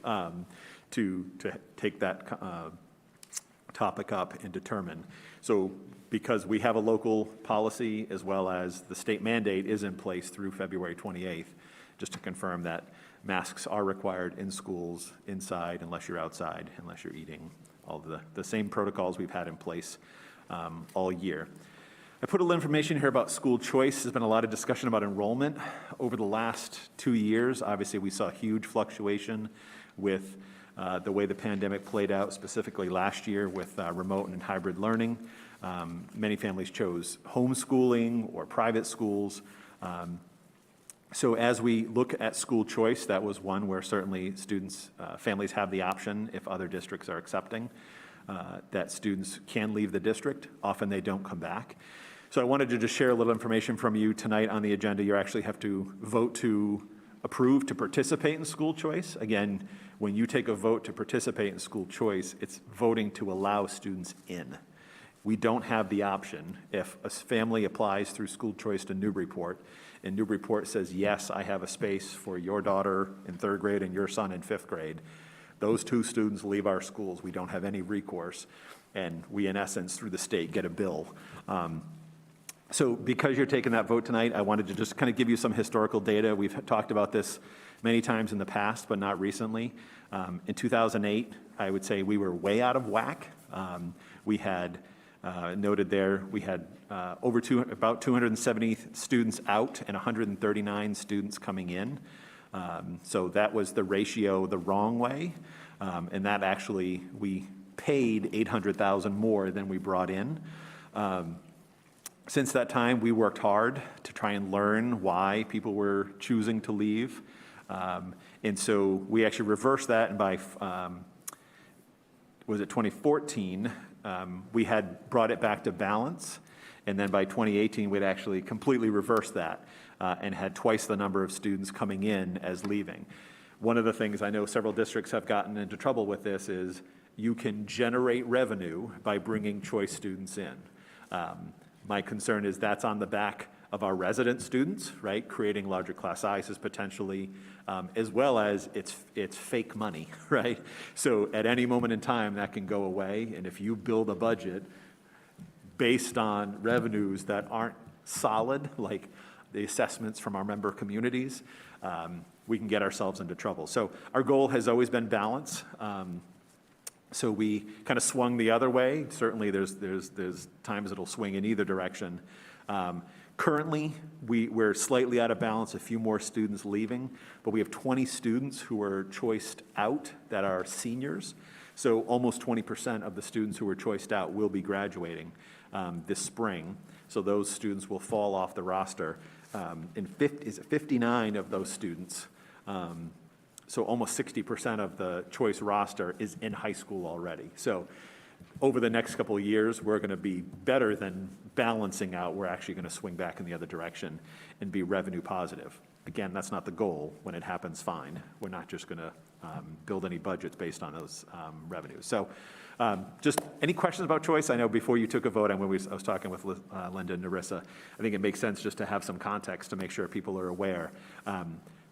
to take that topic up and determine. So because we have a local policy as well as the state mandate is in place through February 28th, just to confirm that masks are required in schools, inside, unless you're outside, unless you're eating, all the same protocols we've had in place all year. I put a little information here about school choice. There's been a lot of discussion about enrollment over the last 2 years. Obviously, we saw huge fluctuation with the way the pandemic played out, specifically last year with remote and hybrid learning. Many families chose homeschooling or private schools. So as we look at school choice, that was one where certainly families have the option, if other districts are accepting, that students can leave the district. Often they don't come back. So I wanted to just share a little information from you tonight on the agenda. You actually have to vote to approve to participate in school choice. Again, when you take a vote to participate in school choice, it's voting to allow students in. We don't have the option. If a family applies through school choice to Newburyport, and Newburyport says, yes, I have a space for your daughter in 3rd grade and your son in 5th grade, those 2 students leave our schools. We don't have any recourse, and we, in essence, through the state, get a bill. So because you're taking that vote tonight, I wanted to just kind of give you some historical data. We've talked about this many times in the past, but not recently. In 2008, I would say we were way out of whack. We had noted there, we had about 270 students out and 139 students coming in. So that was the ratio the wrong way, and that actually, we paid $800,000 more than we brought in. Since that time, we worked hard to try and learn why people were choosing to leave. And so we actually reversed that, and by, was it 2014, we had brought it back to balance. And then by 2018, we'd actually completely reversed that and had twice the number of students coming in as leaving. One of the things I know several districts have gotten into trouble with this is you can generate revenue by bringing choice students in. My concern is that's on the back of our resident students, right? Creating larger class sizes potentially, as well as it's fake money, right? So at any moment in time, that can go away. And if you build a budget based on revenues that aren't solid, like the assessments from our member communities, we can get ourselves into trouble. So our goal has always been balance. So we kind of swung the other way. Certainly there's times it'll swing in either direction. Currently, we're slightly out of balance, a few more students leaving, but we have 20 students who are choiced out that are seniors. So almost 20% of the students who were choiced out will be graduating this spring. So those students will fall off the roster. And 59 of those students, so almost 60% of the choice roster is in high school already. So over the next couple of years, we're going to be better than balancing out. We're actually going to swing back in the other direction and be revenue positive. Again, that's not the goal. When it happens, fine. We're not just going to build any budgets based on those revenues. So just any questions about choice? I know before you took a vote, and when I was talking with Linda and Narissa, I think it makes sense just to have some context to make sure people are aware.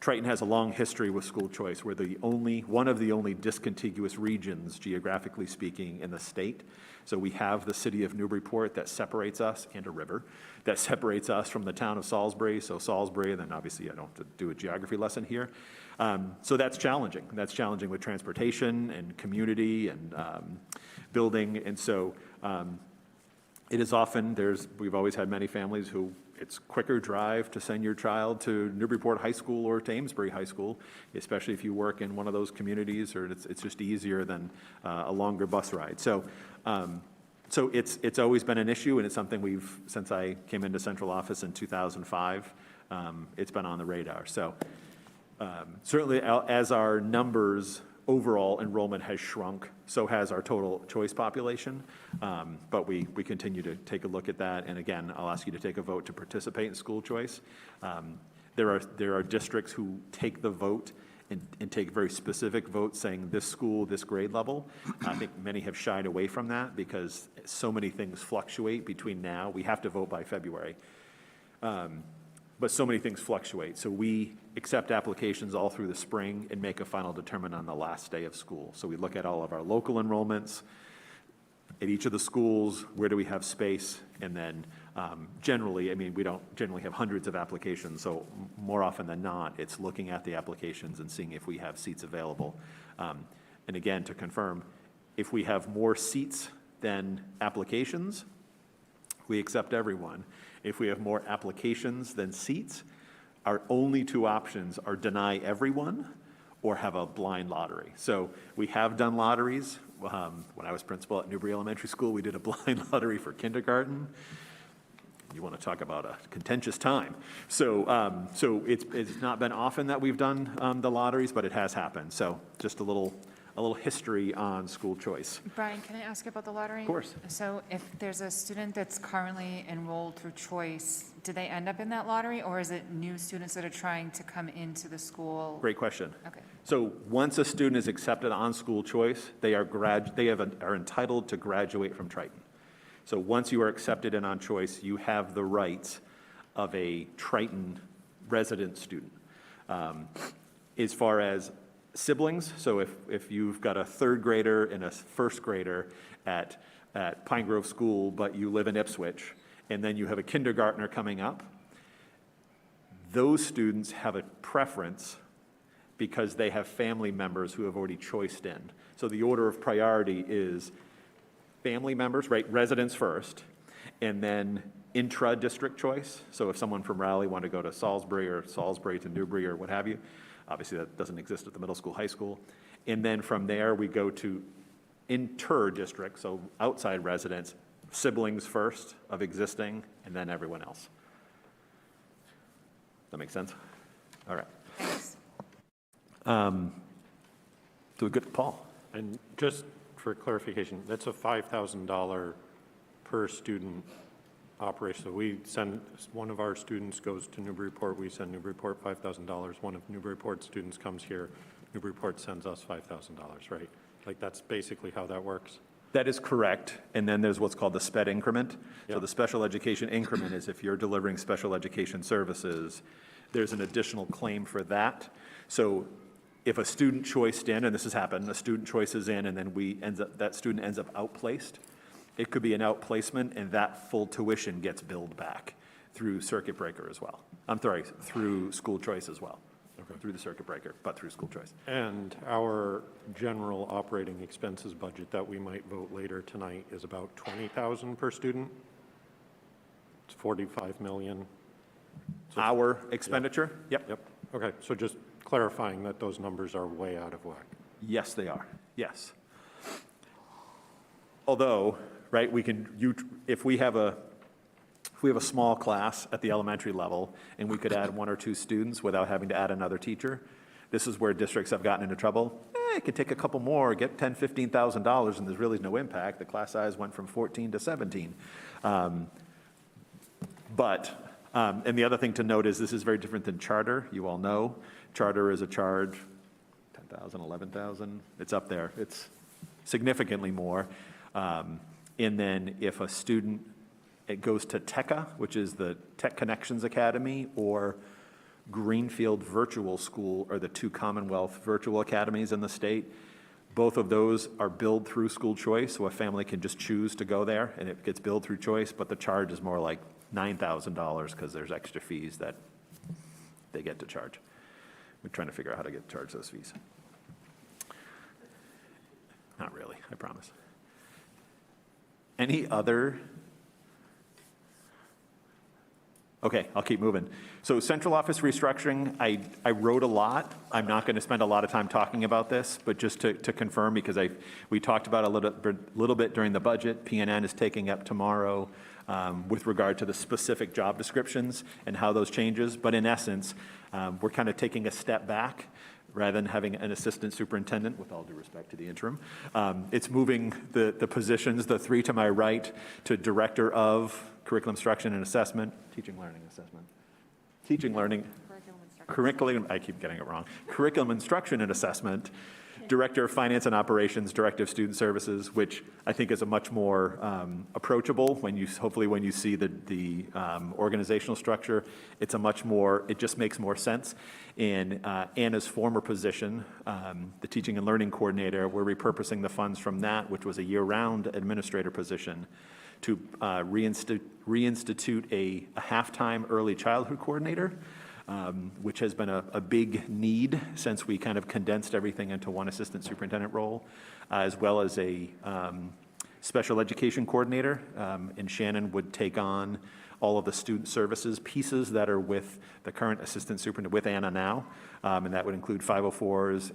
Triton has a long history with school choice. We're one of the only discontiguous regions, geographically speaking, in the state. So we have the city of Newburyport that separates us, and a river that separates us from the town of Salisbury. So Salisbury, and then obviously I don't have to do a geography lesson here. So that's challenging. That's challenging with transportation and community and building. And so it is often, we've always had many families who it's quicker drive to send your child to Newburyport High School or to Amesbury High School, especially if you work in one of those communities, or it's just easier than a longer bus ride. So it's always been an issue, and it's something since I came into central office in 2005, it's been on the radar. So certainly as our numbers, overall enrollment has shrunk, so has our total choice population. But we continue to take a look at that. And again, I'll ask you to take a vote to participate in school choice. There are districts who take the vote and take very specific votes saying this school, this grade level. I think many have shied away from that because so many things fluctuate between now. We have to vote by February. But so many things fluctuate. So we accept applications all through the spring and make a final determination on the last day of school. So we look at all of our local enrollments at each of the schools, where do we have space, and then generally, I mean, we don't generally have hundreds of applications, so more often than not, it's looking at the applications and seeing if we have seats available. And again, to confirm, if we have more seats than applications, we accept everyone. If we have more applications than seats, our only two options are deny everyone or have a blind lottery. So we have done lotteries. When I was principal at Newbury Elementary School, we did a blind lottery for kindergarten. You want to talk about a contentious time. So it's not been often that we've done the lotteries, but it has happened. So just a little history on school choice. Brian, can I ask about the lottery? Of course. So if there's a student that's currently enrolled through choice, do they end up in that lottery, or is it new students that are trying to come into the school? Great question. Okay. So once a student is accepted on school choice, they are entitled to graduate from Triton. So once you are accepted in on choice, you have the rights of a Triton resident student. As far as siblings, so if you've got a third grader and a first grader at Pine Grove School, but you live in Ipswich, and then you have a kindergartner coming up, those students have a preference because they have family members who have already choiced in. So the order of priority is family members, right, residents first, and then intra-district choice. So if someone from Raleigh wanted to go to Salisbury or Salisbury to Newbury or what have you, Obviously, that doesn't exist at the middle school, high school. And then from there, we go to inter-district, so outside residents, siblings first of existing, and then everyone else. That make sense? All right. Thanks. Do we good, Paul? And just for clarification, that's a $5,000 per student operation. So we send, one of our students goes to Newburyport, we send Newburyport $5,000. One of Newburyport's students comes here, Newburyport sends us $5,000, right? Like, that's basically how that works? That is correct. And then there's what's called the Sped Increment. So Yep. the special education increment is if you're delivering special education services, there's an additional claim for that. So if a student choiced in, and this has happened, a student choices in and then that student ends up outplaced, it could be an outplacement and that full tuition gets billed back through circuit breaker as well. I'm sorry, through school choice as well. Okay. Through the circuit breaker, but through school choice. And our general operating expenses budget that we might vote later tonight is about $20,000 per student? It's 45 million? Our expenditure? Yep. Yep, okay, so just clarifying that those numbers are way out of whack. Yes, they are, yes. Although, right, we can, if we have a small class at the elementary level and we could add 1 or 2 students without having to add another teacher, this is where districts have gotten into trouble. It could take a couple more, get $10,000, $15,000, and there's really no impact. The class size went from 14 to 17. And the other thing to note is this is very different than charter. You all know, charter is a charge, 10,000, 11,000. It's up there. It's significantly more. And then if a student, it goes to Deca, which is the Tech Connections Academy, or Greenfield Virtual School are the 2 Commonwealth virtual academies in the state. Both of those are billed through school choice, so a family can just choose to go there, and it gets billed through choice, but the charge is more like $9,000 because there's extra fees that they get to charge. We're trying to figure out how to get charged those fees. Not really, I promise. Any other? Okay, I'll keep moving. So central office restructuring, I wrote a lot. I'm not going to spend a lot of time talking about this, but just to confirm, because we talked about a little bit during the budget. PNN is taking up tomorrow with regard to the specific job descriptions and how those changes. But in essence, we're kind of taking a step back. Rather than having an assistant superintendent, with all due respect to the interim, it's moving the positions, the 3 to my right, to director of curriculum instruction and assessment, teaching, learning, assessment, teaching, learning, curriculum, I keep getting it wrong, curriculum instruction and assessment, director of finance and operations, director of student services, which I think is a much more approachable hopefully when you see the organizational structure, it's a much more, it just makes more sense. In Anna's former position, the teaching and learning coordinator, we're repurposing the funds from that, which was a year-round administrator position, to reinstitute a half-time early childhood coordinator, which has been a big need since we kind of condensed everything into one assistant superintendent role, as well as a special education coordinator. And Shannon would take on all of the student services pieces that are with the current assistant superintendent, with Anna now. And that would include 504s,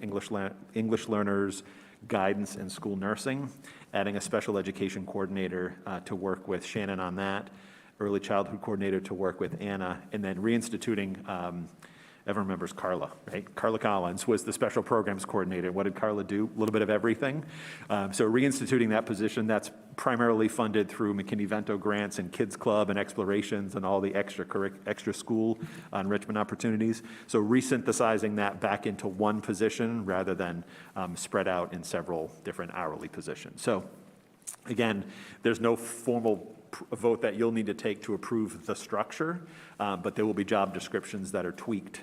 English learners, guidance, and school nursing. Adding a special education coordinator to work with Shannon on that. Early childhood coordinator to work with Anna, and then reinstituting, everyone remembers Carla, right? Carla Collins was the special programs coordinator. What did Carla do? A little bit of everything. So reinstituting that position, that's primarily funded through McKinney-Vento grants and Kids Club and Explorations and all the extra school enrichment opportunities. So resynthesizing that back into one position rather than spread out in several different hourly positions. So again, there's no formal vote that you'll need to take to approve the structure, but there will be job descriptions that are tweaked.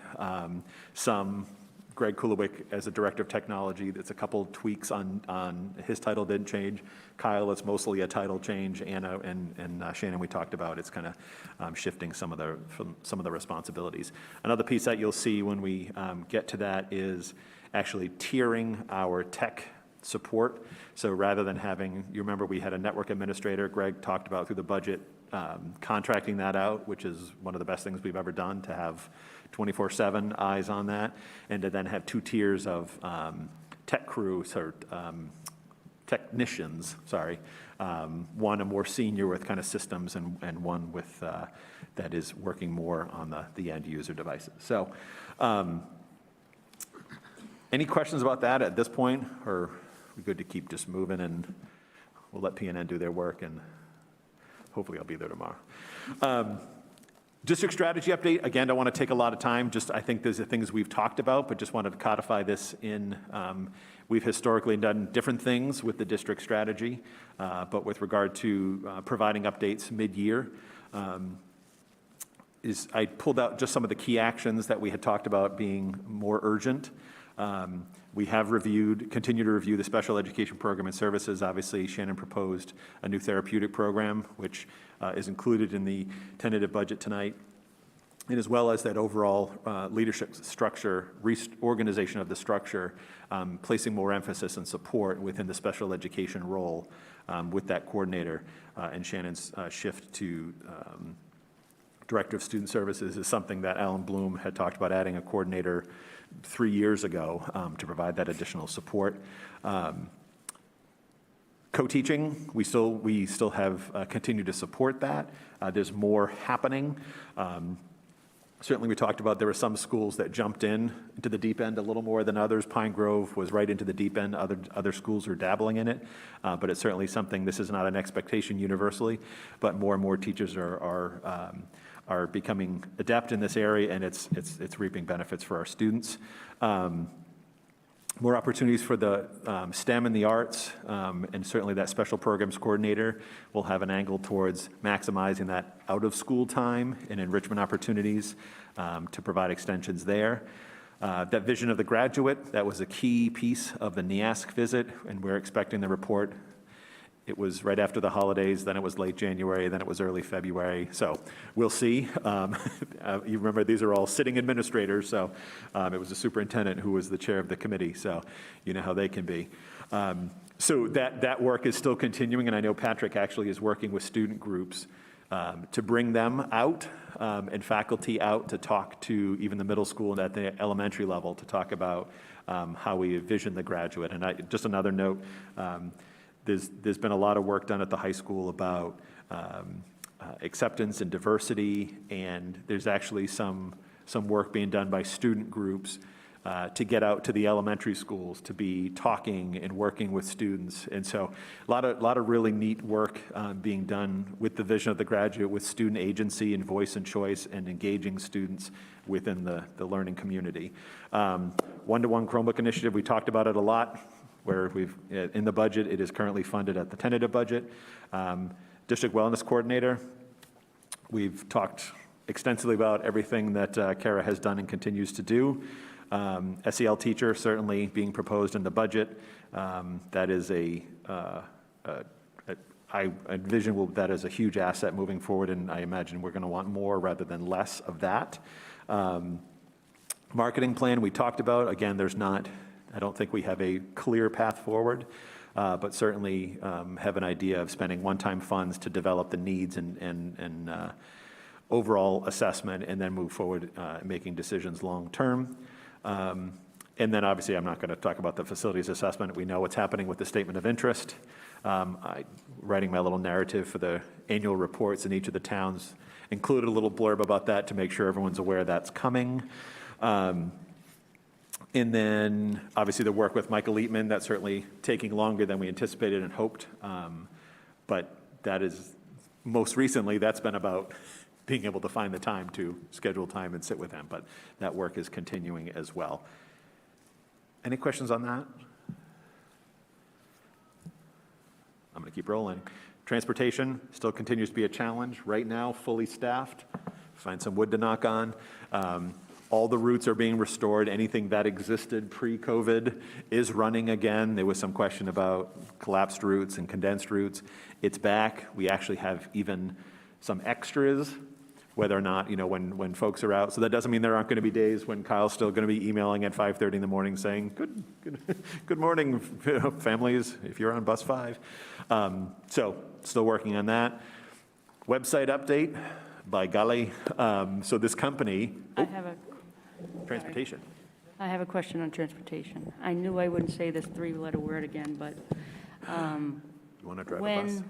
Some, Greg Kulowick as a director of technology, that's a couple tweaks on his title didn't change. Kyle, it's mostly a title change. Anna and Shannon, we talked about, it's kind of shifting some of the responsibilities. Another piece that you'll see when we get to that is actually tiering our tech support. So rather than having, you remember we had a network administrator, Greg talked about through the budget, contracting that out, which is one of the best things we've ever done, to have 24/7 eyes on that, and to then have 2 tiers of tech crews or technicians, one a more senior with kind of systems and one with that is working more on the end user devices. So any questions about that at this point, or are we good to keep just moving and we'll let PNN do their work and hopefully I'll be there tomorrow. District strategy update, again, don't want to take a lot of time, just I think there's the things we've talked about, but just wanted to codify this in. We've historically done different things with the district strategy, but with regard to providing updates mid-year, I pulled out just some of the key actions that we had talked about being more urgent. We have continue to review the special education program and services. Obviously, Shannon proposed a new therapeutic program, which is included in the tentative budget tonight, and as well as that overall leadership structure, reorganization of the structure, placing more emphasis and support within the special education role with that coordinator, and Shannon's shift to Director of Student Services is something that Alan Bloom had talked about adding a coordinator 3 years ago to provide that additional support. Co-teaching, we still have continued to support that. There's more happening. Certainly, we talked about there were some schools that jumped into the deep end a little more than others. Pine Grove was right into the deep end. Other schools are dabbling in it, but it's certainly something. This is not an expectation universally, but more and more teachers are becoming adept in this area, and it's reaping benefits for our students. More opportunities for the STEM and the arts, and certainly that special programs coordinator will have an angle towards maximizing that out-of-school time and enrichment opportunities to provide extensions there. That vision of the graduate, that was a key piece of the NEASC visit, and we're expecting the report. It was right after the holidays, then it was late January, then it was early February. So we'll see. You remember, these are all sitting administrators, so it was the superintendent who was the chair of the committee, so you know how they can be. So that work is still continuing, and I know Patrick actually is working with student groups to bring them out and faculty out to talk to even the middle school and at the elementary level to talk about how we envision the graduate. And just another note, there's been a lot of work done at the high school about acceptance and diversity, and there's actually some work being done by student groups to get out to the elementary schools to be talking and working with students. And so a lot of really neat work being done with the vision of the graduate, with student agency and voice and choice, and engaging students within the learning community. One-to-one Chromebook initiative, we talked about it a lot, where in the budget, it is currently funded at the tentative budget. District Wellness Coordinator, we've talked extensively about everything that Kara has done and continues to do. SEL teacher certainly being proposed in the budget. That is I envision that as a huge asset moving forward, and I imagine we're going to want more rather than less of that. Marketing plan we talked about. Again, I don't think we have a clear path forward, but certainly have an idea of spending one-time funds to develop the needs and overall assessment, and then move forward making decisions long-term. And then obviously, I'm not going to talk about the facilities assessment. We know what's happening with the statement of interest. Writing my little narrative for the annual reports in each of the towns, included a little blurb about that to make sure everyone's aware that's coming. And then, obviously, the work with Michael Eatman, that's certainly taking longer than we anticipated and hoped. But that is, most recently, that's been about being able to find the time to schedule time and sit with him. But that work is continuing as well. Any questions on that? I'm going to keep rolling. Transportation still continues to be a challenge. Right now, fully staffed. Find some wood to knock on. All the routes are being restored. Anything that existed pre-COVID is running again. There was some question about collapsed routes and condensed routes. It's back. We actually have even some extras whether or not, when folks are out. So that doesn't mean there aren't going to be days when Kyle's still going to be emailing at 5:30 in the morning saying, good morning, families, if you're on bus 5. So still working on that. Website update, by golly. So this company, transportation. I have a question on transportation. I knew I wouldn't say this 3-letter word again, but You want to drive a bus?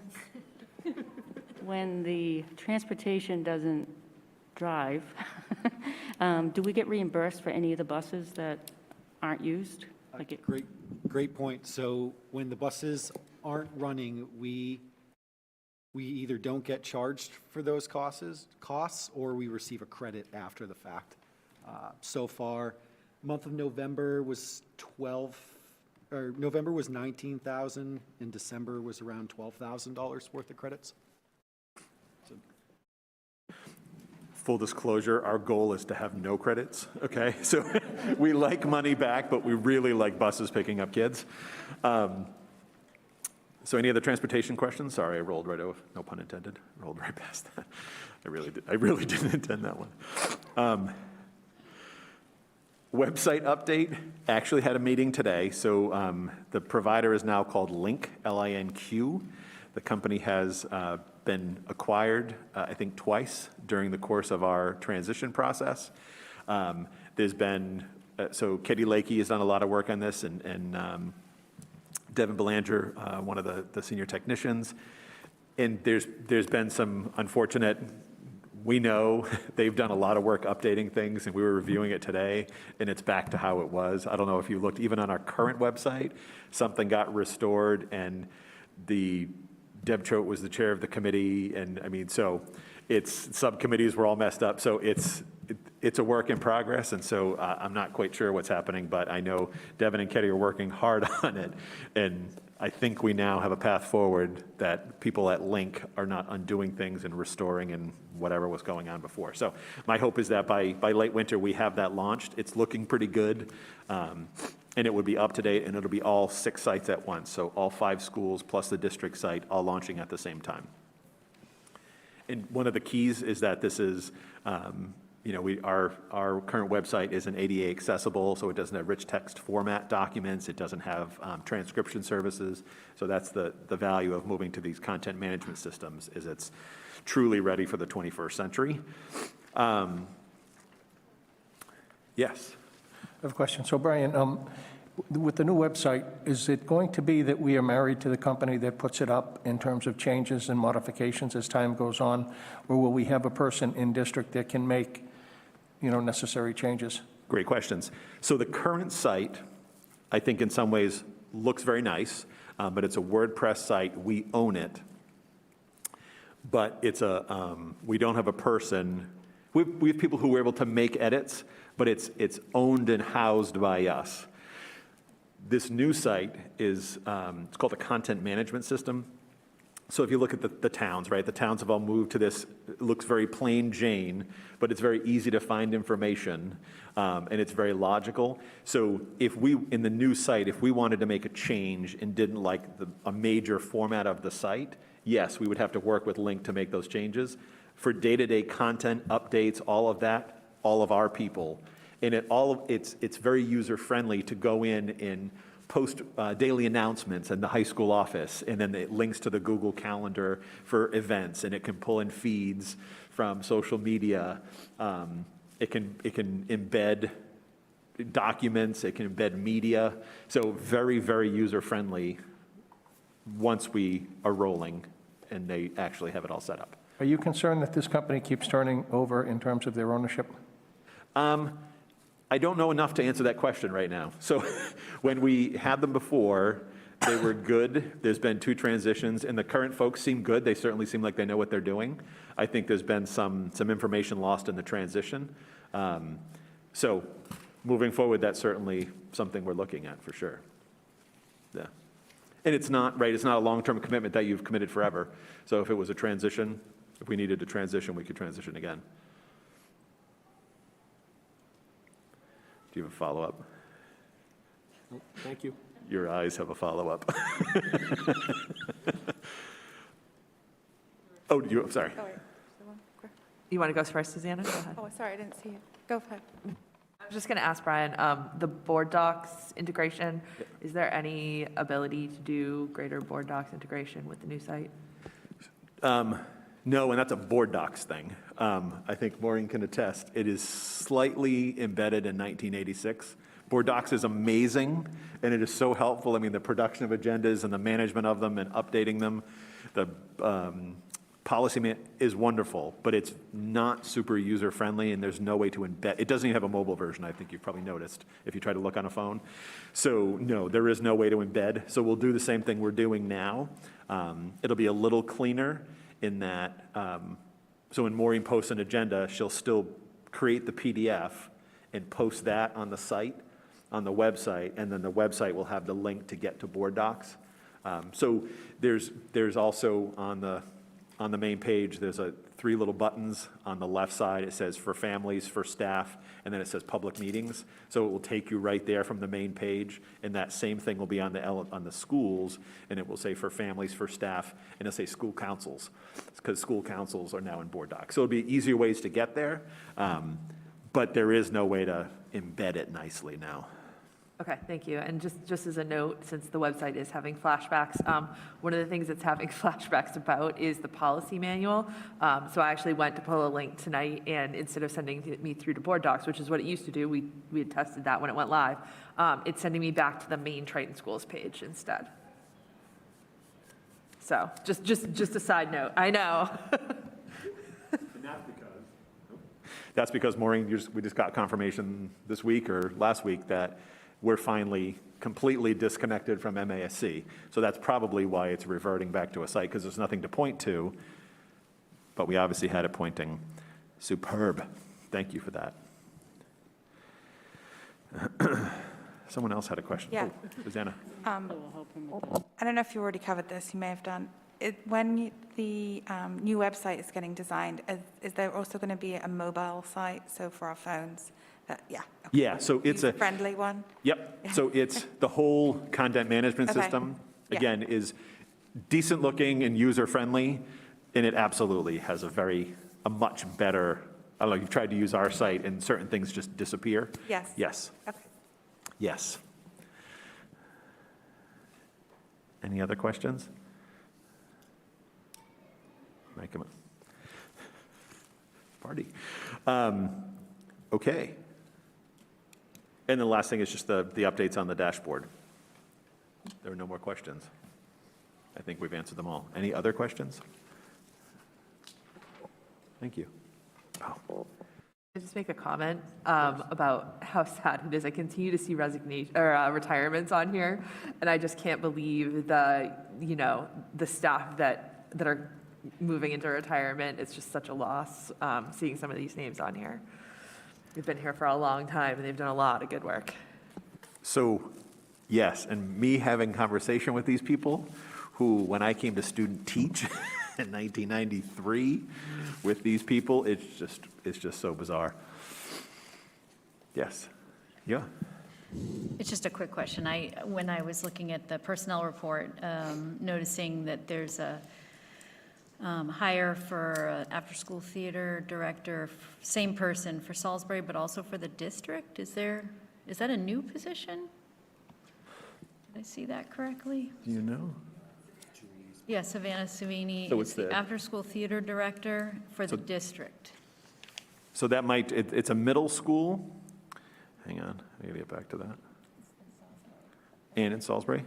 when the transportation doesn't drive, do we get reimbursed for any of the buses that aren't used? Great point. So when the buses aren't running, we either don't get charged for those costs, or we receive a credit after the fact. So far, month of November was November was $19,000, and December was around $12,000 worth of credits. Full disclosure, our goal is to have no credits, okay? So we like money back, but we really like buses picking up kids. So any other transportation questions? Sorry, I rolled right over, no pun intended, rolled right past that. I really didn't intend that one. Website update, actually had a meeting today. So the provider is now called Link, L-I-N-Q. The company has been acquired, I think, twice during the course of our transition process. There's been, so Katie Lakey has done a lot of work on this, and Devin Belanger, one of the senior technicians. And there's been some unfortunate, we know they've done a lot of work updating things, and we were reviewing it today, and it's back to how it was. I don't know if you looked, even on our current website, something got restored, and Deb Choate was the chair of the committee, and I mean, so it's, subcommittees were all messed up, so it's a work in progress, and so I'm not quite sure what's happening, but I know Devin and Ketty are working hard on it, and I think we now have a path forward that people at Link are not undoing things and restoring and whatever was going on before. So my hope is that by late winter, we have that launched. It's looking pretty good, and it would be up to date, and it'll be all 6 sites at once, so all 5 schools plus the district site all launching at the same time. And one of the keys is that this is, our current website isn't ADA accessible, so it doesn't have rich text format documents. It doesn't have transcription services. So that's the value of moving to these content management systems, is it's truly ready for the 21st century. Yes. I have a question. So Brian, with the new website, is it going to be that we are married to the company that puts it up in terms of changes and modifications as time goes on? Or will we have a person in district that can make, necessary changes? Great questions. So the current site, I think in some ways looks very nice, but it's a WordPress site. We own it. But it's we don't have a person. We have people who are able to make edits, but it's owned and housed by us. This new site is, it's called a content management system. So if you look at the towns, right, the towns have all moved to this, it looks very plain Jane, but it's very easy to find information, and it's very logical. So in the new site, if we wanted to make a change and didn't like a major format of the site, yes, we would have to work with Link to make those changes. For day-to-day content, updates, all of that, all of our people. And it's very user-friendly to go in and post daily announcements in the high school office, and then it links to the Google Calendar for events, and it can pull in feeds from social media. It can embed documents, it can embed media. So very, very user-friendly once we are rolling and they actually have it all set up. Are you concerned that this company keeps turning over in terms of their ownership? I don't know enough to answer that question right now. So when we had them before, they were good. There's been 2 transitions, and the current folks seem good. They certainly seem like they know what they're doing. I think there's been some information lost in the transition. So moving forward, that's certainly something we're looking at for sure. Yeah. And it's not, right, it's not a long-term commitment that you've committed forever. So if it was a transition, if we needed to transition, we could transition again. Do you have a follow-up? Thank you. Your eyes have a follow-up. Oh, sorry. You want to go first, Susanna? Go ahead. Oh, sorry, I didn't see you. Go ahead. I was just going to ask Brian, the board docs integration, is there any ability to do greater board docs integration with the new site? No, and that's a board docs thing. I think Maureen can attest. It is slightly embedded in 1986. Board docs is amazing, and it is so helpful. I mean, the production of agendas and the management of them and updating them, the policy is wonderful, but it's not super user-friendly, and there's no way to embed. It doesn't even have a mobile version, I think you've probably noticed, if you try to look on a phone. So, no, there is no way to embed. So we'll do the same thing we're doing now. It'll be a little cleaner in that, so when Maureen posts an agenda, she'll still create the PDF and post that on the site, on the website, and then the website will have the link to get to board docs. So there's also on the main page, there's 3 little buttons on the left side. It says for families, for staff, and then it says public meetings. So it will take you right there from the main page, and that same thing will be on the schools, and it will say for families, for staff, and it'll say school councils, because school councils are now in board docs. So it'll be easier ways to get there, but there is no way to embed it nicely now. Okay, thank you. And just as a note, since the website is having flashbacks, one of the things it's having flashbacks about is the policy manual. So I actually went to pull a link tonight, and instead of sending me through to board docs, which is what it used to do, we had tested that when it went live, it's sending me back to the main Triton Schools page instead. So just a side note, I know. That's because, Maureen, we just got confirmation this week or last week that we're finally completely disconnected from MASC. So that's probably why it's reverting back to a site, because there's nothing to point to, but we obviously had it pointing. Superb. Thank you for that. Someone else had a question. Yeah. Oh, Susanna. I don't know if you already covered this, you may have done. When the new website is getting designed, is there also going to be a mobile site, so for our phones? Yeah. Okay. Yeah, so it's a friendly one? Yep, so it's the whole content management Okay. system, Yeah. again, is decent looking and user-friendly, and it absolutely has a much better, I don't know, you've tried to use our site and certain things just disappear? Yes. Yes, Okay. yes. Any other questions? Make them party. Okay. And the last thing is just the updates on the dashboard. There are no more questions. I think we've answered them all. Any other questions? Thank you. Oh. Can I just make a comment about how sad it is? I continue to see retirements on here, and I just can't believe the staff that are moving into retirement. It's just such a loss seeing some of these names on here. They've been here for a long time, and they've done a lot of good work. So, yes, and me having conversation with these people who, when I came to student teach in 1993 with these people, it's just so bizarre. Yes. Yeah. It's just a quick question. When I was looking at the personnel report, noticing that there's a hire for after-school theater director, same person for Salisbury, but also for the district. Is that a new position? Did I see that correctly? Do you know? Yeah, Savannah Savini So is it's the the- after-school theater director for the district. So that it's a middle school. Hang on, I gotta get back to that. And in Salisbury?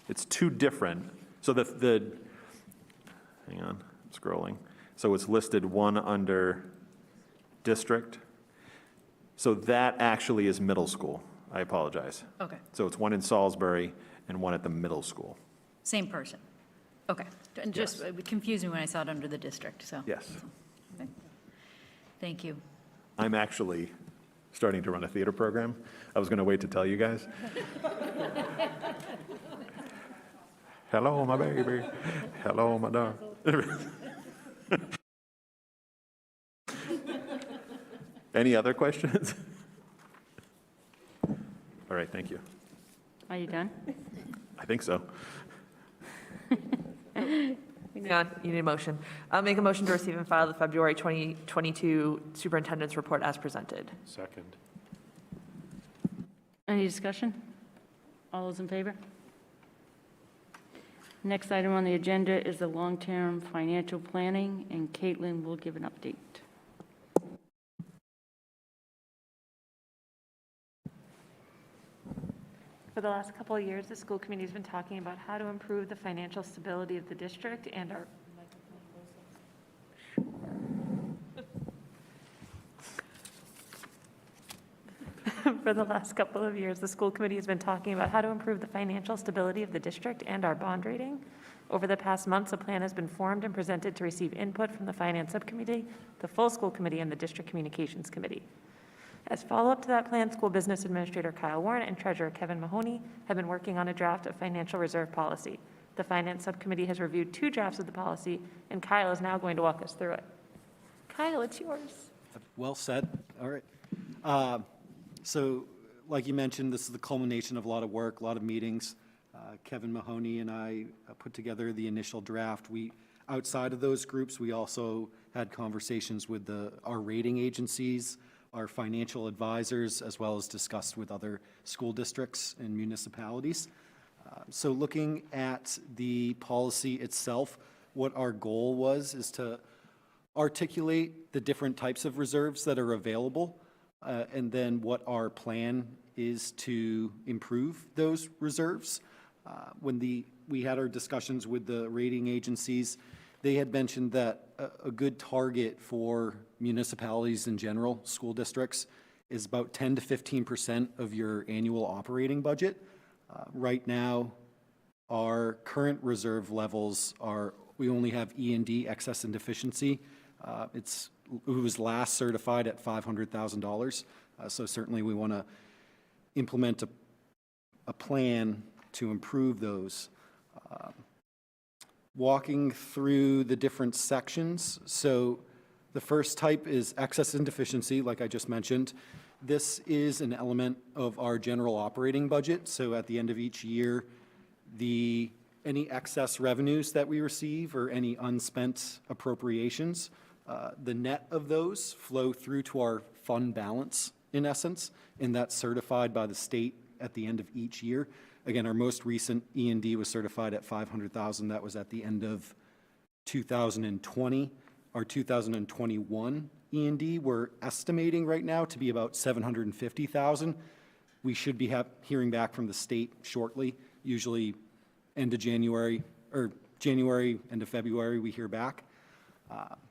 It's two different, so hang on, I'm scrolling. So it's listed one under district. So that actually is middle school. I apologize. Okay, So it's one in Salisbury and one at the middle school. same person. Okay, and just it confused me when I saw it under the district, so. Yes. Okay. Thank you. I'm actually starting to run a theater program. I was going to wait to tell you guys. Hello, my baby. Hello, my dog. Any other questions? All right, thank you. Are you done? I think so. We Hang on, you need a motion. I'll make a motion to receive and file the February 2022 Superintendent's Report as presented. Second. Any discussion? All those in favor? Next item on the agenda is the long-term financial planning, and Caitlin will give an update. For the last couple of years, the school committee has been talking about how to improve the financial stability of the district and our. For the last couple of years, the school committee has been talking about how to improve the financial stability of the district and our bond rating. Over the past months, a plan has been formed and presented to receive input from the Finance Subcommittee, the full school committee, and the District Communications Committee. As follow-up to that plan, School Business Administrator Kyle Warren and Treasurer Kevin Mahoney have been working on a draft of financial reserve policy. The Finance Subcommittee has reviewed 2 drafts of the policy, and Kyle is now going to walk us through it. Kyle, it's yours. Well said. All right. So like you mentioned, this is the culmination of a lot of work, a lot of meetings. Kevin Mahoney and I put together the initial draft. Outside of those groups, we also had conversations with our rating agencies, our financial advisors, as well as discussed with other school districts and municipalities. So looking at the policy itself, what our goal is to articulate the different types of reserves that are available, and then what our plan is to improve those reserves. When we had our discussions with the rating agencies, they had mentioned that a good target for municipalities in general, school districts, is about 10 to 15% of your annual operating budget. Right now, our current reserve levels we only have E&D, excess and deficiency. It was last certified at $500,000. So certainly we want to implement a plan to improve those. Walking through the different sections. So the first type is excess and deficiency, like I just mentioned. This is an element of our general operating budget. So at the end of each year, any excess revenues that we receive or any unspent appropriations, the net of those flow through to our fund balance, in essence, and that's certified by the state at the end of each year. Again, our most recent E&D was certified at $500,000. That was at the end of 2020. Our 2021 E&D, we're estimating right now to be about $750,000. We should be hearing back from the state shortly, usually end of January, or January, end of February, we hear back.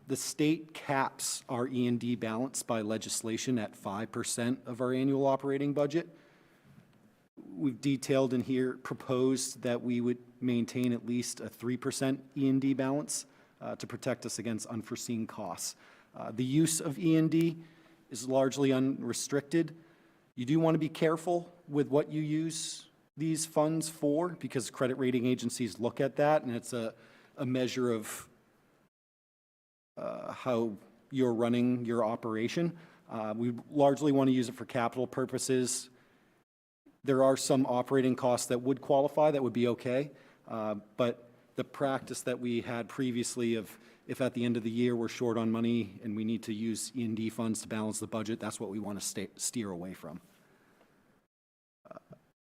The state caps our E&D balance by legislation at 5% of our annual operating budget. We've detailed in here, proposed that we would maintain at least a 3% E&D balance to protect us against unforeseen costs. The use of E&D is largely unrestricted. You do want to be careful with what you use these funds for, because credit rating agencies look at that, and it's a measure of how you're running your operation. We largely want to use it for capital purposes. There are some operating costs that would qualify, that would be okay, but the practice that we had previously of if at the end of the year we're short on money and we need to use E&D funds to balance the budget, that's what we want to steer away from.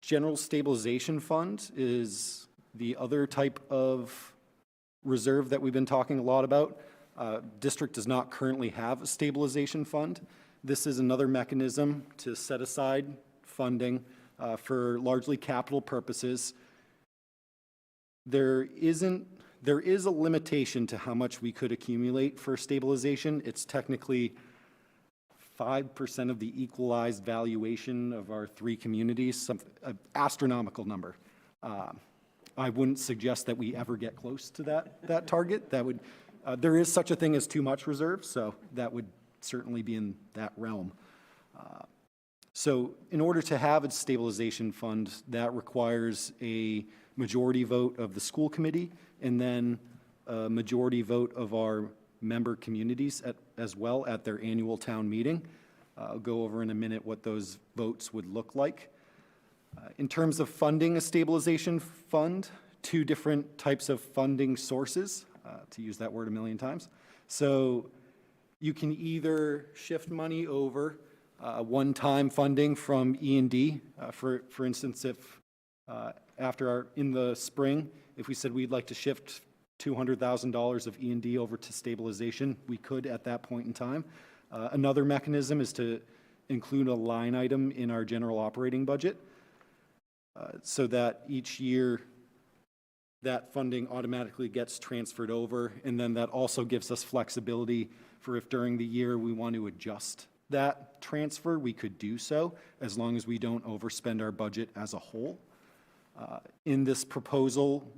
General Stabilization Fund is the other type of reserve that we've been talking a lot about. District does not currently have a stabilization fund. This is another mechanism to set aside funding for largely capital purposes. There is a limitation to how much we could accumulate for stabilization. It's technically 5% of the equalized valuation of our 3 communities, an astronomical number. I wouldn't suggest that we ever get close to that target. There is such a thing as too much reserve, so that would certainly be in that realm. So in order to have a stabilization fund, that requires a majority vote of the school committee and then a majority vote of our member communities as well at their annual town meeting. I'll go over in a minute what those votes would look like. In terms of funding a stabilization fund, 2 different types of funding sources. to use that word a million times. So you can either shift money over, one-time funding from E&D. For instance, if in the spring, if we said we'd like to shift $200,000 of E&D over to stabilization, we could at that point in time. Another mechanism is to include a line item in our general operating budget so that each year that funding automatically gets transferred over, and then that also gives us flexibility for if during the year we want to adjust that transfer, we could do so, as long as we don't overspend our budget as a whole. In this proposal,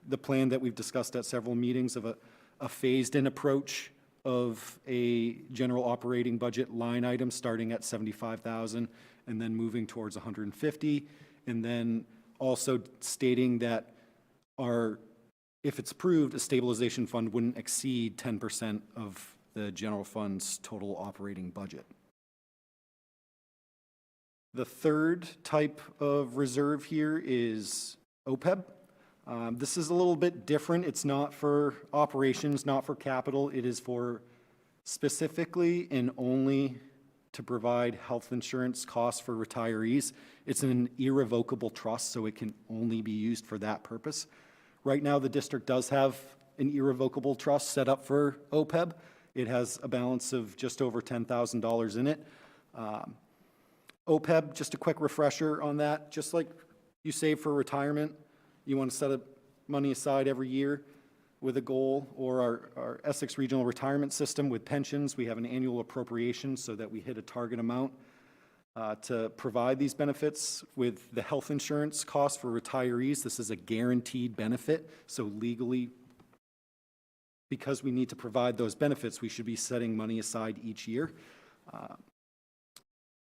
the plan that we've discussed at several meetings of a phased-in approach of a general operating budget line item starting at 75,000 and then moving towards 150, and then also stating that if it's approved, a stabilization fund wouldn't exceed 10% of the general fund's total operating budget. The third type of reserve here is OPEB. This is a little bit different. It's not for operations, not for capital. It is for specifically and only to provide health insurance costs for retirees. It's an irrevocable trust, so it can only be used for that purpose. Right now, the district does have an irrevocable trust set up for OPEB. It has a balance of just over $10,000 in it. OPEB, just a quick refresher on that, just like you save for retirement, you want to set money aside every year with a goal, or our Essex Regional Retirement System with pensions, we have an annual appropriation so that we hit a target amount to provide these benefits. With the health insurance costs for retirees, this is a guaranteed benefit, so legally, because we need to provide those benefits, we should be setting money aside each year.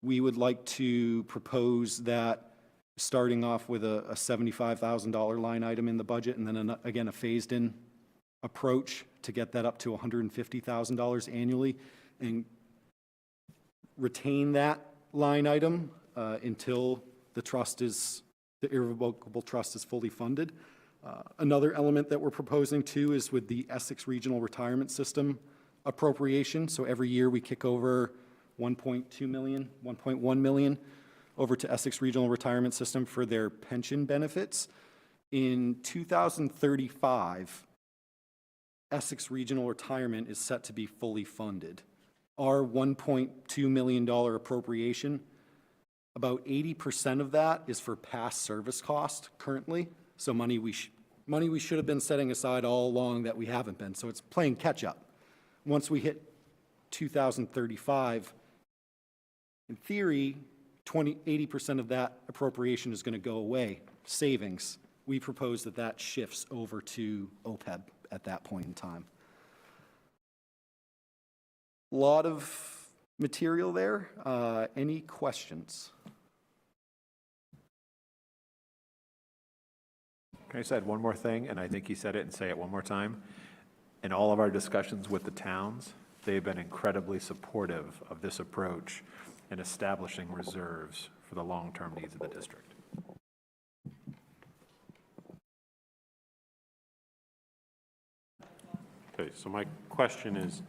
We would like to propose that starting off with a $75,000 line item in the budget, and then again a phased-in approach to get that up to $150,000 annually, and retain that line item until the irrevocable trust is fully funded. Another element that we're proposing too is with the Essex Regional Retirement System appropriation. So every year we kick over $1.1 million over to Essex Regional Retirement System for their pension benefits. In 2035, Essex Regional Retirement is set to be fully funded. Our $1.2 million appropriation, about 80% of that is for past service cost currently. So money we should have been setting aside all along that we haven't been. So it's playing catch up. Once we hit 2035, in theory, 80% of that appropriation is going to go away, savings. We propose that shifts over to OPEB at that point in time. A lot of material there. Any questions? Can I just add one more thing? And I think you said it, and say it one more time. In all of our discussions with the towns, they've been incredibly supportive of this approach in establishing reserves for the long-term needs of the district. Okay, so my question is,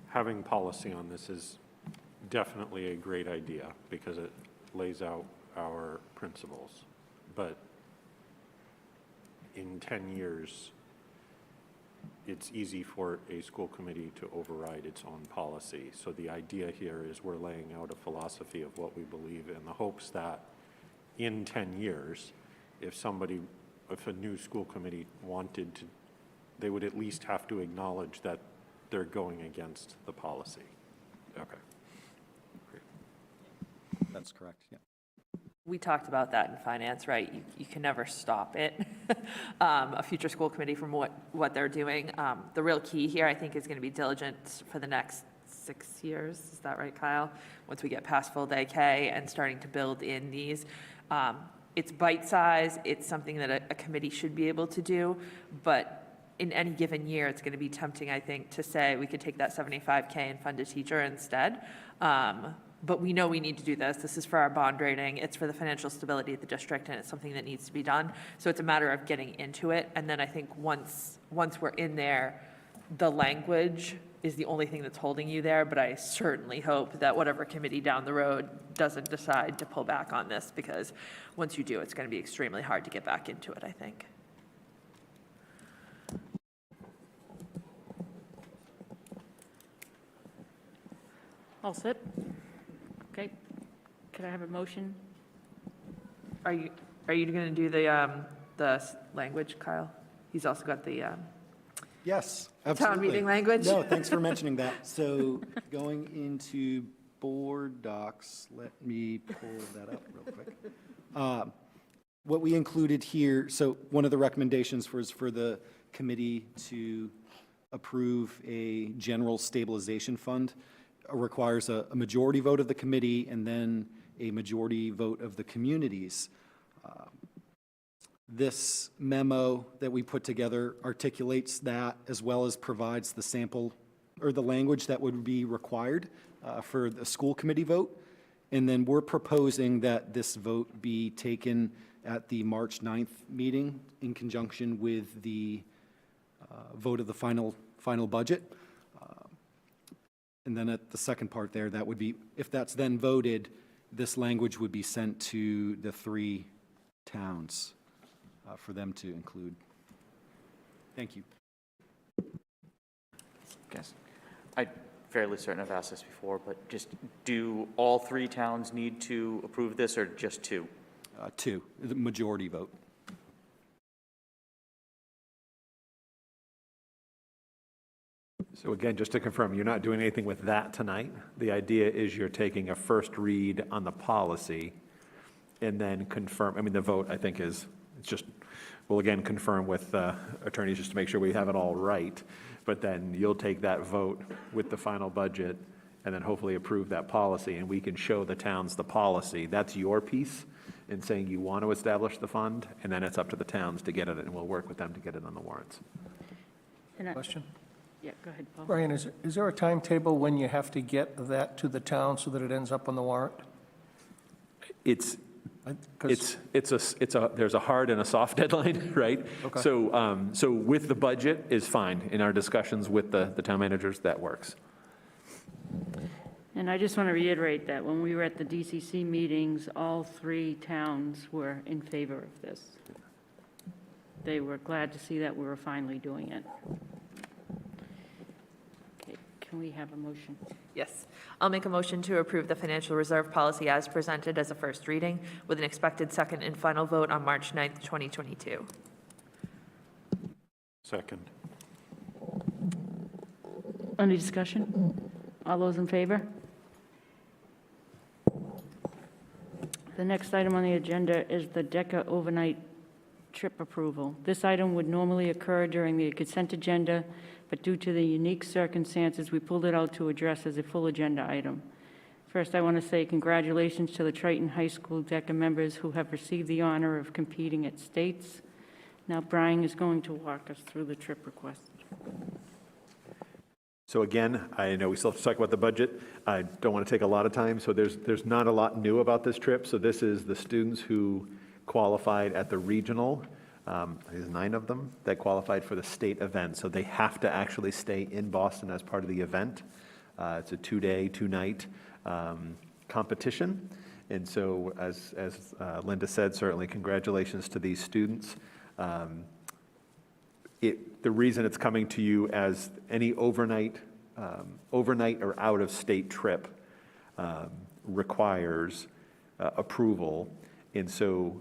having policy on this is definitely a great idea because it lays out our principles. But in 10 years, it's easy for a school committee to override its own policy. So the idea here is we're laying out a philosophy of what we believe in the hopes that in 10 years, if a new school committee wanted to, they would at least have to acknowledge that they're going against the policy. Okay. Great. That's correct, yeah. We talked about that in finance, right? You can never stop it, a future school committee from what they're doing. The real key here, I think, is going to be diligence for the next 6 years. Is that right, Kyle? Once we get past full day K and starting to build in these. It's bite size. It's something that a committee should be able to do. But in any given year, it's going to be tempting, I think, to say we could take that $75K and fund a teacher instead. but we know we need to do this. This is for our bond rating. It's for the financial stability of the district, and it's something that needs to be done. So it's a matter of getting into it. And then I think once we're in there, the language is the only thing that's holding you there. But I certainly hope that whatever committee down the road doesn't decide to pull back on this, because once you do, it's going to be extremely hard to get back into it, I think. All set? Okay. Could I have a motion? Are you going to do the language, Kyle? He's also got the Yes, absolutely. town meeting language. No, thanks for mentioning that. So going into board docs, let me pull that up real quick. What we included here, so one of the recommendations was for the committee to approve a general stabilization fund. Requires a majority vote of the committee and then a majority vote of the communities. This memo that we put together articulates that, as well as provides the sample or the language that would be required for the school committee vote. And then we're proposing that this vote be taken at the March 9th meeting in conjunction with the vote of the final budget. And then at the second part there, that would be, if that's then voted, this language would be sent to the 3 towns for them to include. Thank you. Guess, I'm fairly certain I've asked this before, but just, do all 3 towns need to approve this, or just 2? 2, the majority vote. So again, just to confirm, you're not doing anything with that tonight. The idea is you're taking a first read on the policy and then confirm, I mean, the vote, I think, it's just, we'll again confirm with attorneys just to make sure we have it all right. But then you'll take that vote with the final budget and then hopefully approve that policy, and we can show the towns the policy. That's your piece in saying you want to establish the fund, and then it's up to the towns to get it, and we'll work with them to get it on the warrants. Question? Yeah, go ahead, Paul. Brian, is there a timetable when you have to get that to the town so that it ends up on the warrant? There's a hard and a soft deadline, right? Okay. So with the budget is fine. In our discussions with the town managers, that works. And I just want to reiterate that when we were at the DCC meetings, all 3 towns were in favor of this. They were glad to see that we were finally doing it. Okay, can we have a motion? Yes. I'll make a motion to approve the financial reserve policy as presented as a first reading with an expected second and final vote on March 9th, 2022. Second. Any discussion? All those in favor? The next item on the agenda is the Deca overnight trip approval. This item would normally occur during the consent agenda, but due to the unique circumstances, we pulled it out to address as a full agenda item. First, I want to say congratulations to the Triton High School Deca members who have received the honor of competing at states. Now Brian is going to walk us through the trip request. So again, I know we still have to talk about the budget. I don't want to take a lot of time, so there's not a lot new about this trip. So this is the students who qualified at the regional. There's 9 of them that qualified for the state event. So they have to actually stay in Boston as part of the event. It's a 2-day, 2-night competition. And so as Linda said, certainly congratulations to these students. The reason it's coming to you as any overnight or out-of-state trip requires approval. And so,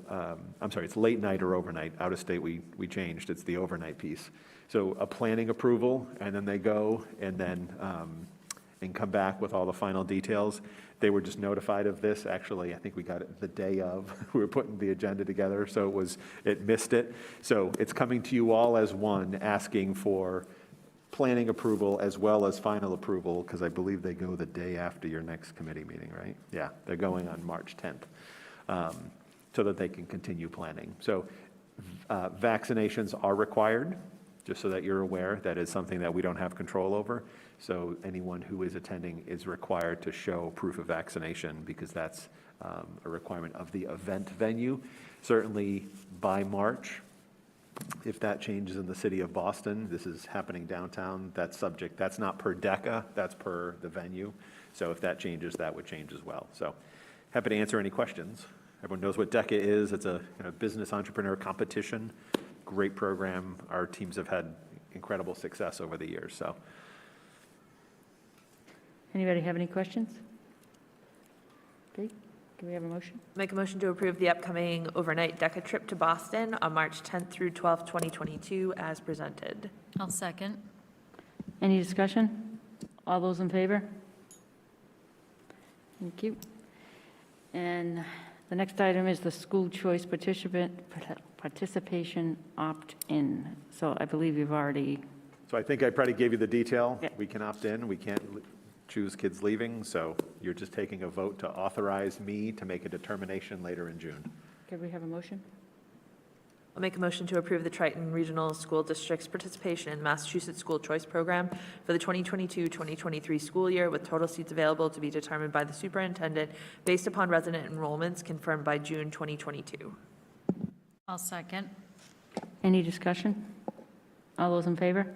I'm sorry, it's late night or overnight. Out-of-state, we changed. It's the overnight piece. So a planning approval, and then they go and then and come back with all the final details. They were just notified of this. Actually, I think we got it the day of we were putting the agenda together, so it missed it. So it's coming to you all as one, asking for planning approval as well as final approval, because I believe they go the day after your next committee meeting, right? Yeah, they're going on March 10th, so that they can continue planning. So vaccinations are required. just so that you're aware. That is something that we don't have control over. So anyone who is attending is required to show proof of vaccination because that's a requirement of the event venue. Certainly by March, if that changes in the city of Boston, this is happening downtown, that's not per Deca, that's per the venue. So if that changes, that would change as well. So happy to answer any questions. Everyone knows what Deca is. It's a business entrepreneur competition. Great program. Our teams have had incredible success over the years. So, Anybody have any questions? Okay, can we have a motion? Make a motion to approve the upcoming overnight Deca trip to Boston on March 10th through 12th, 2022, as presented. I'll second. Any discussion? All those in favor? Thank you. And the next item is the school choice participation opt-in. So I believe you've already, I think I probably gave you the detail. Yeah. We can opt in. We can't choose kids leaving. So you're just taking a vote to authorize me to make a determination later in June. could we have a motion? I'll make a motion to approve the Triton Regional School District's participation in Massachusetts School Choice Program for the 2022-2023 school year, with total seats available to be determined by the superintendent based upon resident enrollments confirmed by June 2022. I'll second. Any discussion? All those in favor?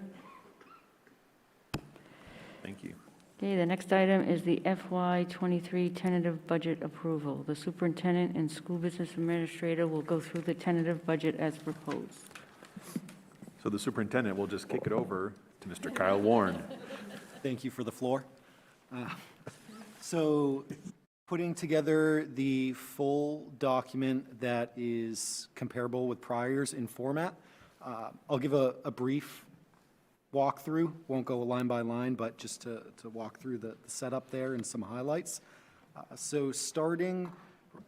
Thank you. Okay, the next item is the FY23 tentative budget approval. The superintendent and school business administrator will go through the tentative budget as proposed. So the superintendent will just kick it over to Mr. Kyle Warren. Thank you for the floor. So putting together the full document that is comparable with prior years in format. I'll give a brief walkthrough, won't go line by line, but just to walk through the setup there and some highlights. So starting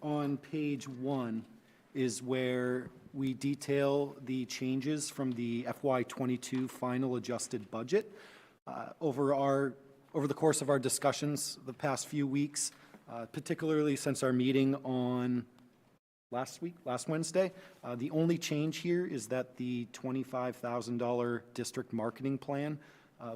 on page 1 is where we detail the changes from the FY22 final adjusted budget. Over the course of our discussions the past few weeks, particularly since our meeting on last Wednesday, the only change here is that the $25,000 district marketing plan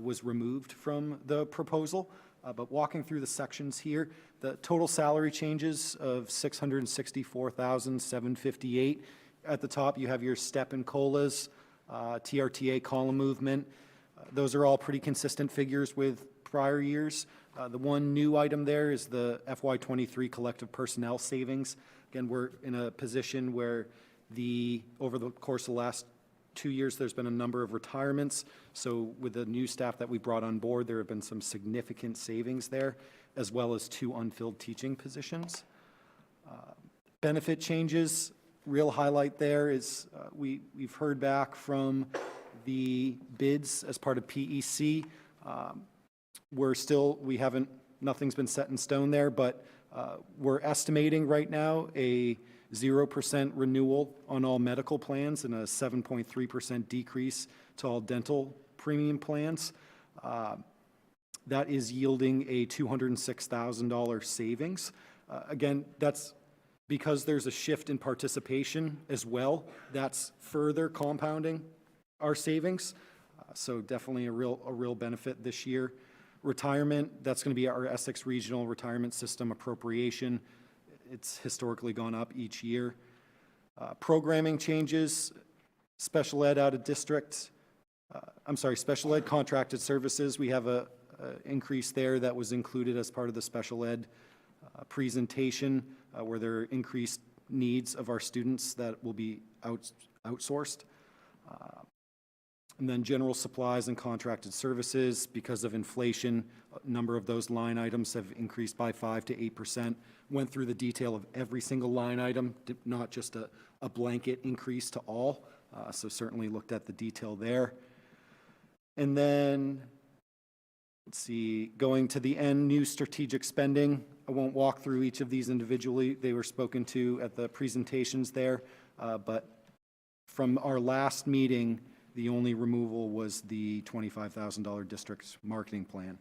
was removed from the proposal. But walking through the sections here, the total salary changes of $664,758. At the top, you have your step and COLAs, TRTA column movement. Those are all pretty consistent figures with prior years. The one new item there is the FY23 collective personnel savings. Again, we're in a position where over the course of the last 2 years, there's been a number of retirements. So with the new staff that we brought on board, there have been some significant savings there, as well as 2 unfilled teaching positions. Benefit changes, real highlight there is we've heard back from the bids as part of PEC. Nothing's been set in stone there, but we're estimating right now a 0% renewal on all medical plans and a 7.3% decrease to all dental premium plans. That is yielding a $206,000 savings. Again, that's because there's a shift in participation as well. That's further compounding our savings. So definitely a real benefit this year. Retirement, that's going to be our Essex Regional Retirement System appropriation. It's historically gone up each year. Programming changes, special ed out of district, special ed contracted services. We have a increase there that was included as part of the special ed presentation where there are increased needs of our students that will be outsourced. And then general supplies and contracted services, because of inflation, a number of those line items have increased by 5 to 8%. Went through the detail of every single line item, not just a blanket increase to all. So certainly looked at the detail there. And then, let's see, going to the end, new strategic spending. I won't walk through each of these individually. They were spoken to at the presentations there. But from our last meeting, the only removal was the $25,000 district marketing plan.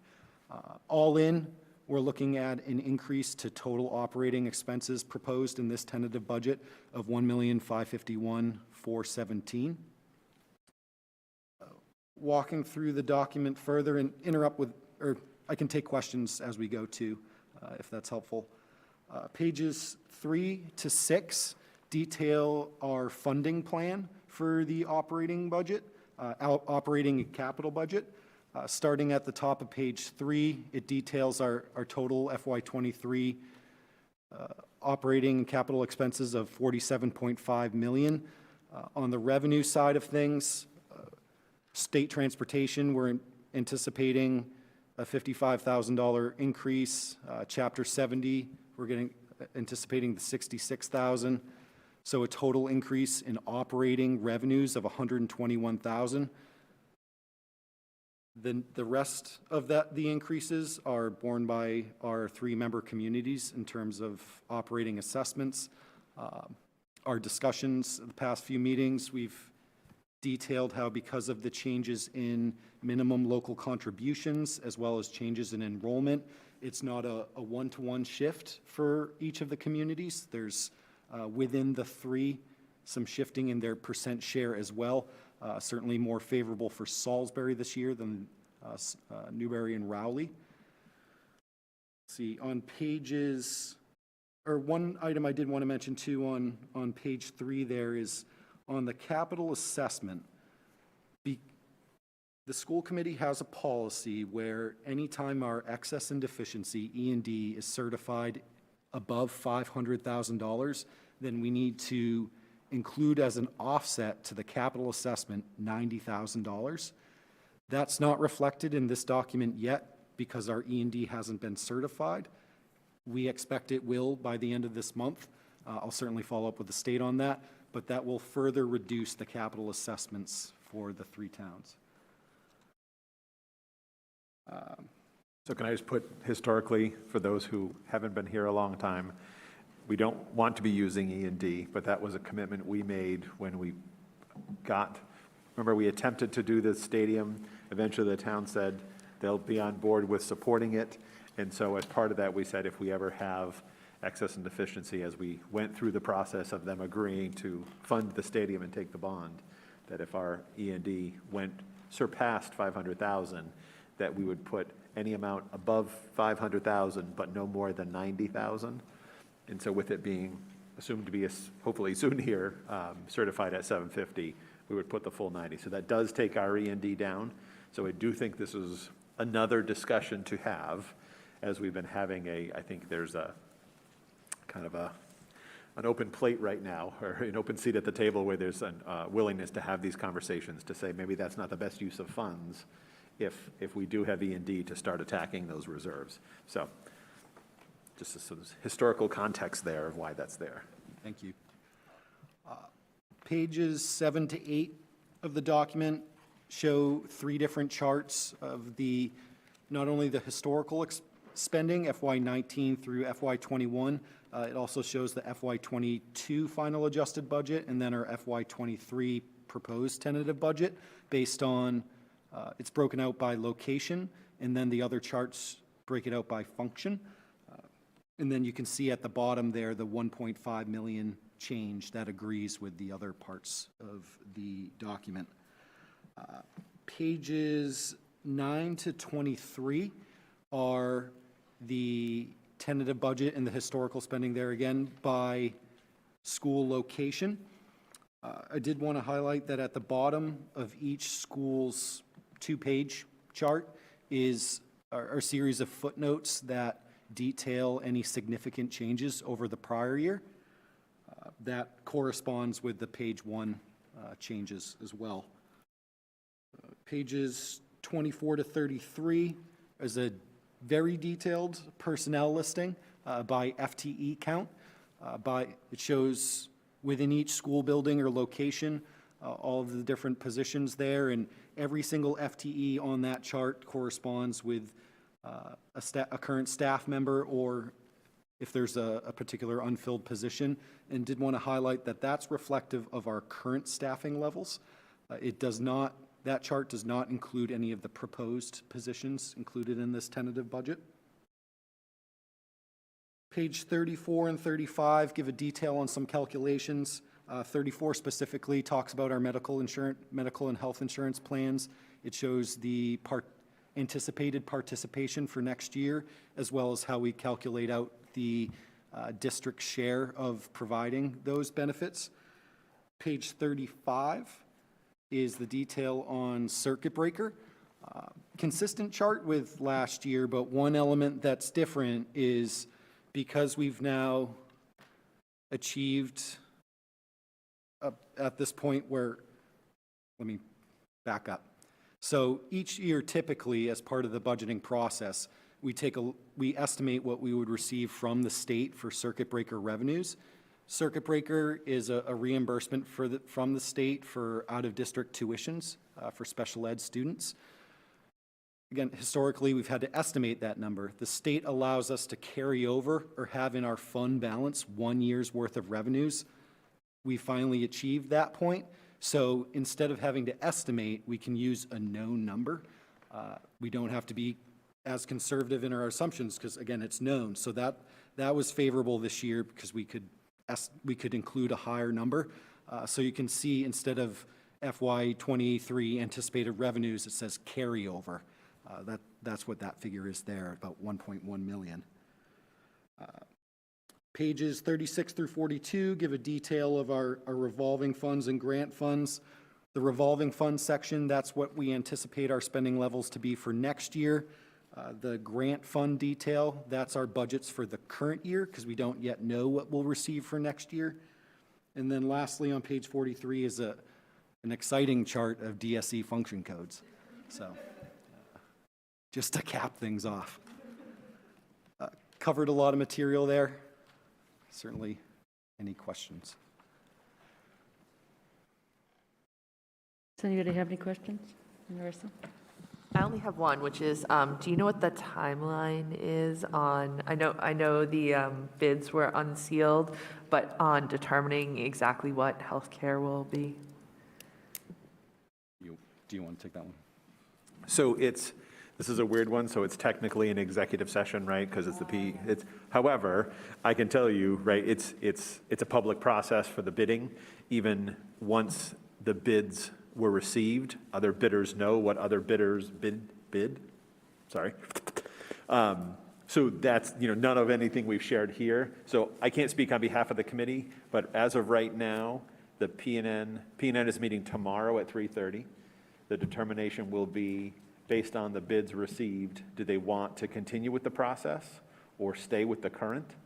All in, we're looking at an increase to total operating expenses proposed in this tentative budget of $1,551,417. walking through the document further and interrupt with, or I can take questions as we go too, if that's helpful. Pages 3 to 6 detail our funding plan for the operating budget, operating and capital budget. Starting at the top of page 3, it details our total FY23 operating and capital expenses of $47.5 million. On the revenue side of things, state transportation, we're anticipating a $55,000 increase. Chapter 70, we're anticipating the $66,000. So a total increase in operating revenues of $121,000. Then the rest of the increases are borne by our 3-member communities in terms of operating assessments. Our discussions in the past few meetings, we've detailed how because of the changes in minimum local contributions as well as changes in enrollment, it's not a one-to-one shift for each of the communities. There's within the 3 some shifting in their percent share as well. Certainly more favorable for Salisbury this year than Newbury and Rowley. Let's see, on pages, or one item I did want to mention too on page 3 there is on the capital assessment. The school committee has a policy where anytime our excess and deficiency, E&D, is certified above $500,000, then we need to include as an offset to the capital assessment $90,000. That's not reflected in this document yet because our E&D hasn't been certified. We expect it will by the end of this month. I'll certainly follow up with the state on that, but that will further reduce the capital assessments for the 3 towns. So can I just put historically, for those who haven't been here a long time, we don't want to be using E&D, but that was a commitment we made when we remember we attempted to do the stadium. Eventually the town said they'll be on board with supporting it. And so as part of that, we said if we ever have excess and deficiency, as we went through the process of them agreeing to fund the stadium and take the bond, that if our E&D surpassed 500,000, that we would put any amount above 500,000, but no more than 90,000. And so with it being assumed to be hopefully soon here, certified at 750, we would put the full 90. So that does take our E&D down. So I do think this is another discussion to have as we've been having I think there's a kind of an open plate right now, or an open seat at the table where there's a willingness to have these conversations to say maybe that's not the best use of funds if we do have E&D to start attacking those reserves. So just some historical context there of why that's there. Thank you. Pages 7 to 8 of the document show 3 different charts of not only the historical spending, FY19 through FY21, it also shows the FY22 final adjusted budget and then our FY23 proposed tentative budget based on, it's broken out by location, and then the other charts break it out by function. And then you can see at the bottom there the 1.5 million change that agrees with the other parts of the document. Pages 9 to 23 are the tentative budget and the historical spending there again by school location. I did want to highlight that at the bottom of each school's 2-page chart is our series of footnotes that detail any significant changes over the prior year. That corresponds with the page 1 changes as well. Pages 24 to 33 is a very detailed personnel listing by FTE count. It shows within each school building or location all of the different positions there, and every single FTE on that chart corresponds with a current staff member or if there's a particular unfilled position, and did want to highlight that that's reflective of our current staffing levels. That chart does not include any of the proposed positions included in this tentative budget. Page 34 and 35 give a detail on some calculations. 34 specifically talks about our medical and health insurance plans. It shows the anticipated participation for next year, as well as how we calculate out the district share of providing those benefits. Page 35 is the detail on circuit breaker. Consistent chart with last year, but one element that's different is because we've now achieved at this point where, let me back up. So each year, typically, as part of the budgeting process, we estimate what we would receive from the state for circuit breaker revenues. Circuit breaker is a reimbursement from the state for out-of-district tuitions for special ed students. Again, historically, we've had to estimate that number. The state allows us to carry over or have in our fund balance 1 year's worth of revenues. We finally achieved that point. So instead of having to estimate, we can use a known number. We don't have to be as conservative in our assumptions because, again, it's known. So that was favorable this year because we could include a higher number. So you can see instead of FY23 anticipated revenues, it says carryover. That's what that figure is there, about 1.1 million. Pages 36 through 42 give a detail of our revolving funds and grant funds. The revolving fund section, that's what we anticipate our spending levels to be for next year. The grant fund detail, that's our budgets for the current year because we don't yet know what we'll receive for next year. And then lastly, on page 43 is an exciting chart of DSE function codes. So just to cap things off. Covered a lot of material there. Certainly, any questions? Does anybody have any questions? Marissa? I only have one, which is, do you know what the timeline is on, I know the bids were unsealed, but on determining exactly what healthcare will be? Do you want to take that one? So this is a weird one, so it's technically an executive session, right? Because it's however, I can tell you, right, it's a public process for the bidding. Even once the bids were received, other bidders know what other bidders bid. Sorry. So that's, none of anything we've shared here. So I can't speak on behalf of the committee, but as of right now, the PNN is meeting tomorrow at 3:30. The determination will be based on the bids received. Do they want to continue with the process or stay with the current?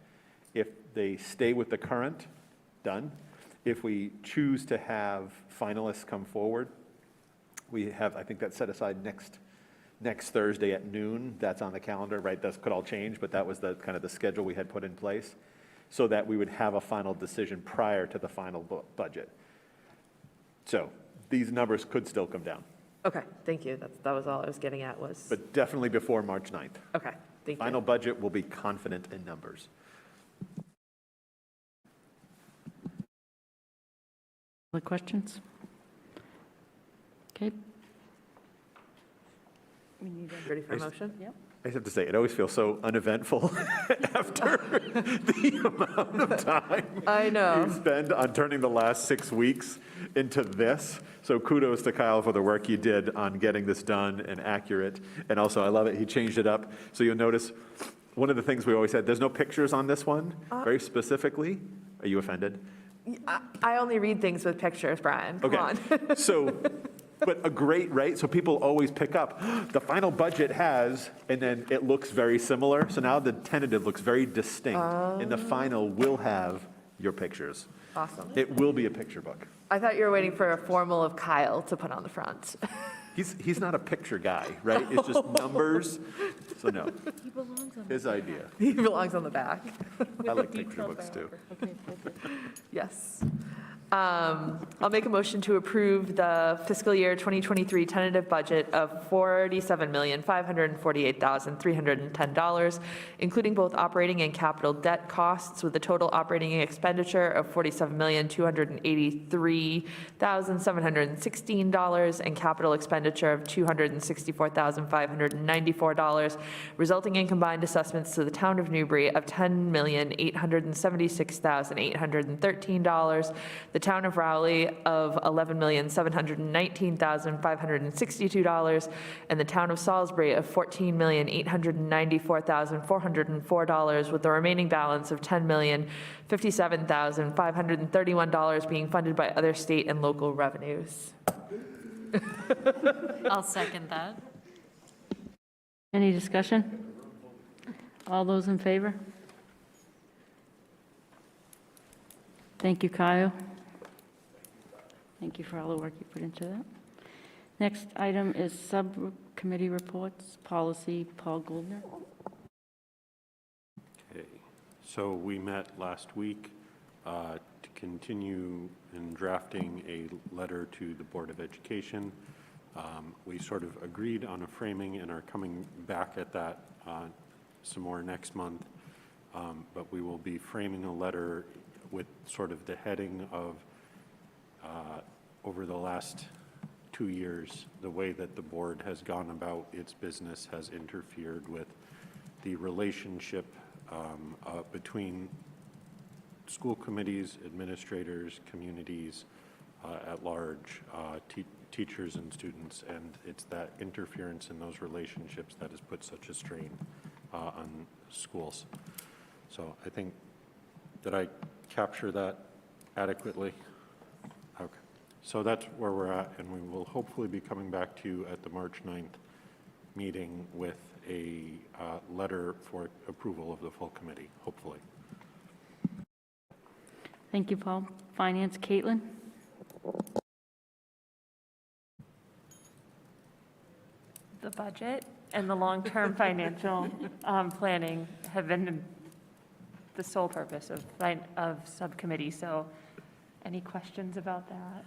If they stay with the current, done. If we choose to have finalists come forward, we have, I think that's set aside next Thursday at noon. That's on the calendar, right? That could all change, but that was the kind of the schedule we had put in place so that we would have a final decision prior to the final budget. So these numbers could still come down. Okay, thank you. That was all I was getting at was. But definitely before March 9th. Okay, thank you. Final budget will be confident in numbers. Other questions? Okay. Ready for a motion? Yep. I just have to say, it always feels so uneventful after the amount of time I know. you spend on turning the last 6 weeks into this. So kudos to Kyle for the work you did on getting this done and accurate. And also, I love it, he changed it up. So you'll notice, one of the things we always said, there's no pictures on this one, very specifically. Are you offended? I only read things with pictures, Brian. Come on. So, but a great, right? So people always pick up, the final budget has, and then it looks very similar. So now the tentative looks very distinct. And the final will have your pictures. Awesome. It will be a picture book. I thought you were waiting for a formal of Kyle to put on the front. He's not a picture guy, right? It's just numbers. So no, He belongs on his idea. He belongs on the back. I like picture books too. Okay, thank you. Yes. I'll make a motion to approve the fiscal year 2023 tentative budget of $47,548,310, including both operating and capital debt costs, with a total operating expenditure of $47,283,716 and capital expenditure of $264,594, resulting in combined assessments to the town of Newbury of $10,876,813. The Town of Rowley of $11,719,562, and the Town of Salisbury of $14,894,404, with the remaining balance of $10,057,531 being funded by other state and local revenues. I'll second that. Any discussion? All those in favor? Thank you, Kyle. Thank you for all the work you put into that. Next item is subcommittee reports, policy, Paul Goldner. Okay, so we met last week to continue in drafting a letter to the Board of Education. We sort of agreed on a framing and are coming back at that some more next month, but we will be framing a letter with sort of the heading of over the last 2 years, the way that the board has gone about its business has interfered with the relationship between school committees, administrators, communities at large, teachers and students, and it's that interference in those relationships that has put such a strain on schools. So I think, did I capture that adequately? Okay. So that's where we're at, and we will hopefully be coming back to you at the March 9th meeting with a letter for approval of the full committee, hopefully. Thank you, Paul. Finance, Caitlin. The budget and the long-term financial planning have been the sole purpose of subcommittee. So any questions about that?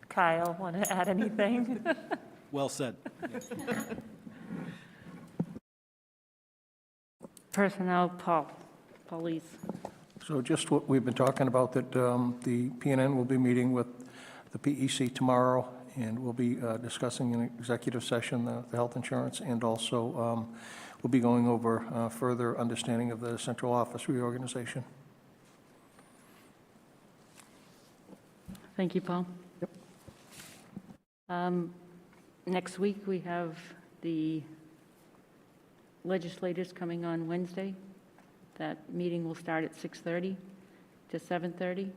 Kyle, want to add anything? Well said. Personnel, police. So just what we've been talking about, that the PNN will be meeting with the PEC tomorrow, and we'll be discussing in executive session the health insurance, and also we'll be going over further understanding of the central office reorganization. Thank you, Paul. Yep. Next week, we have the legislators coming on Wednesday. That meeting will start at 6:30 to 7:30,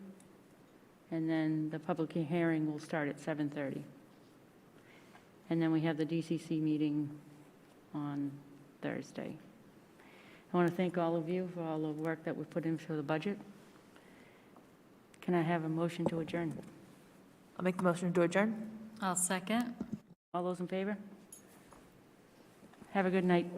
and then the public hearing will start at 7:30. And then we have the DCC meeting on Thursday. I want to thank all of you for all the work that we put into the budget. Can I have a motion to adjourn? I'll make the motion to adjourn. I'll second. All those in favor? Have a good night.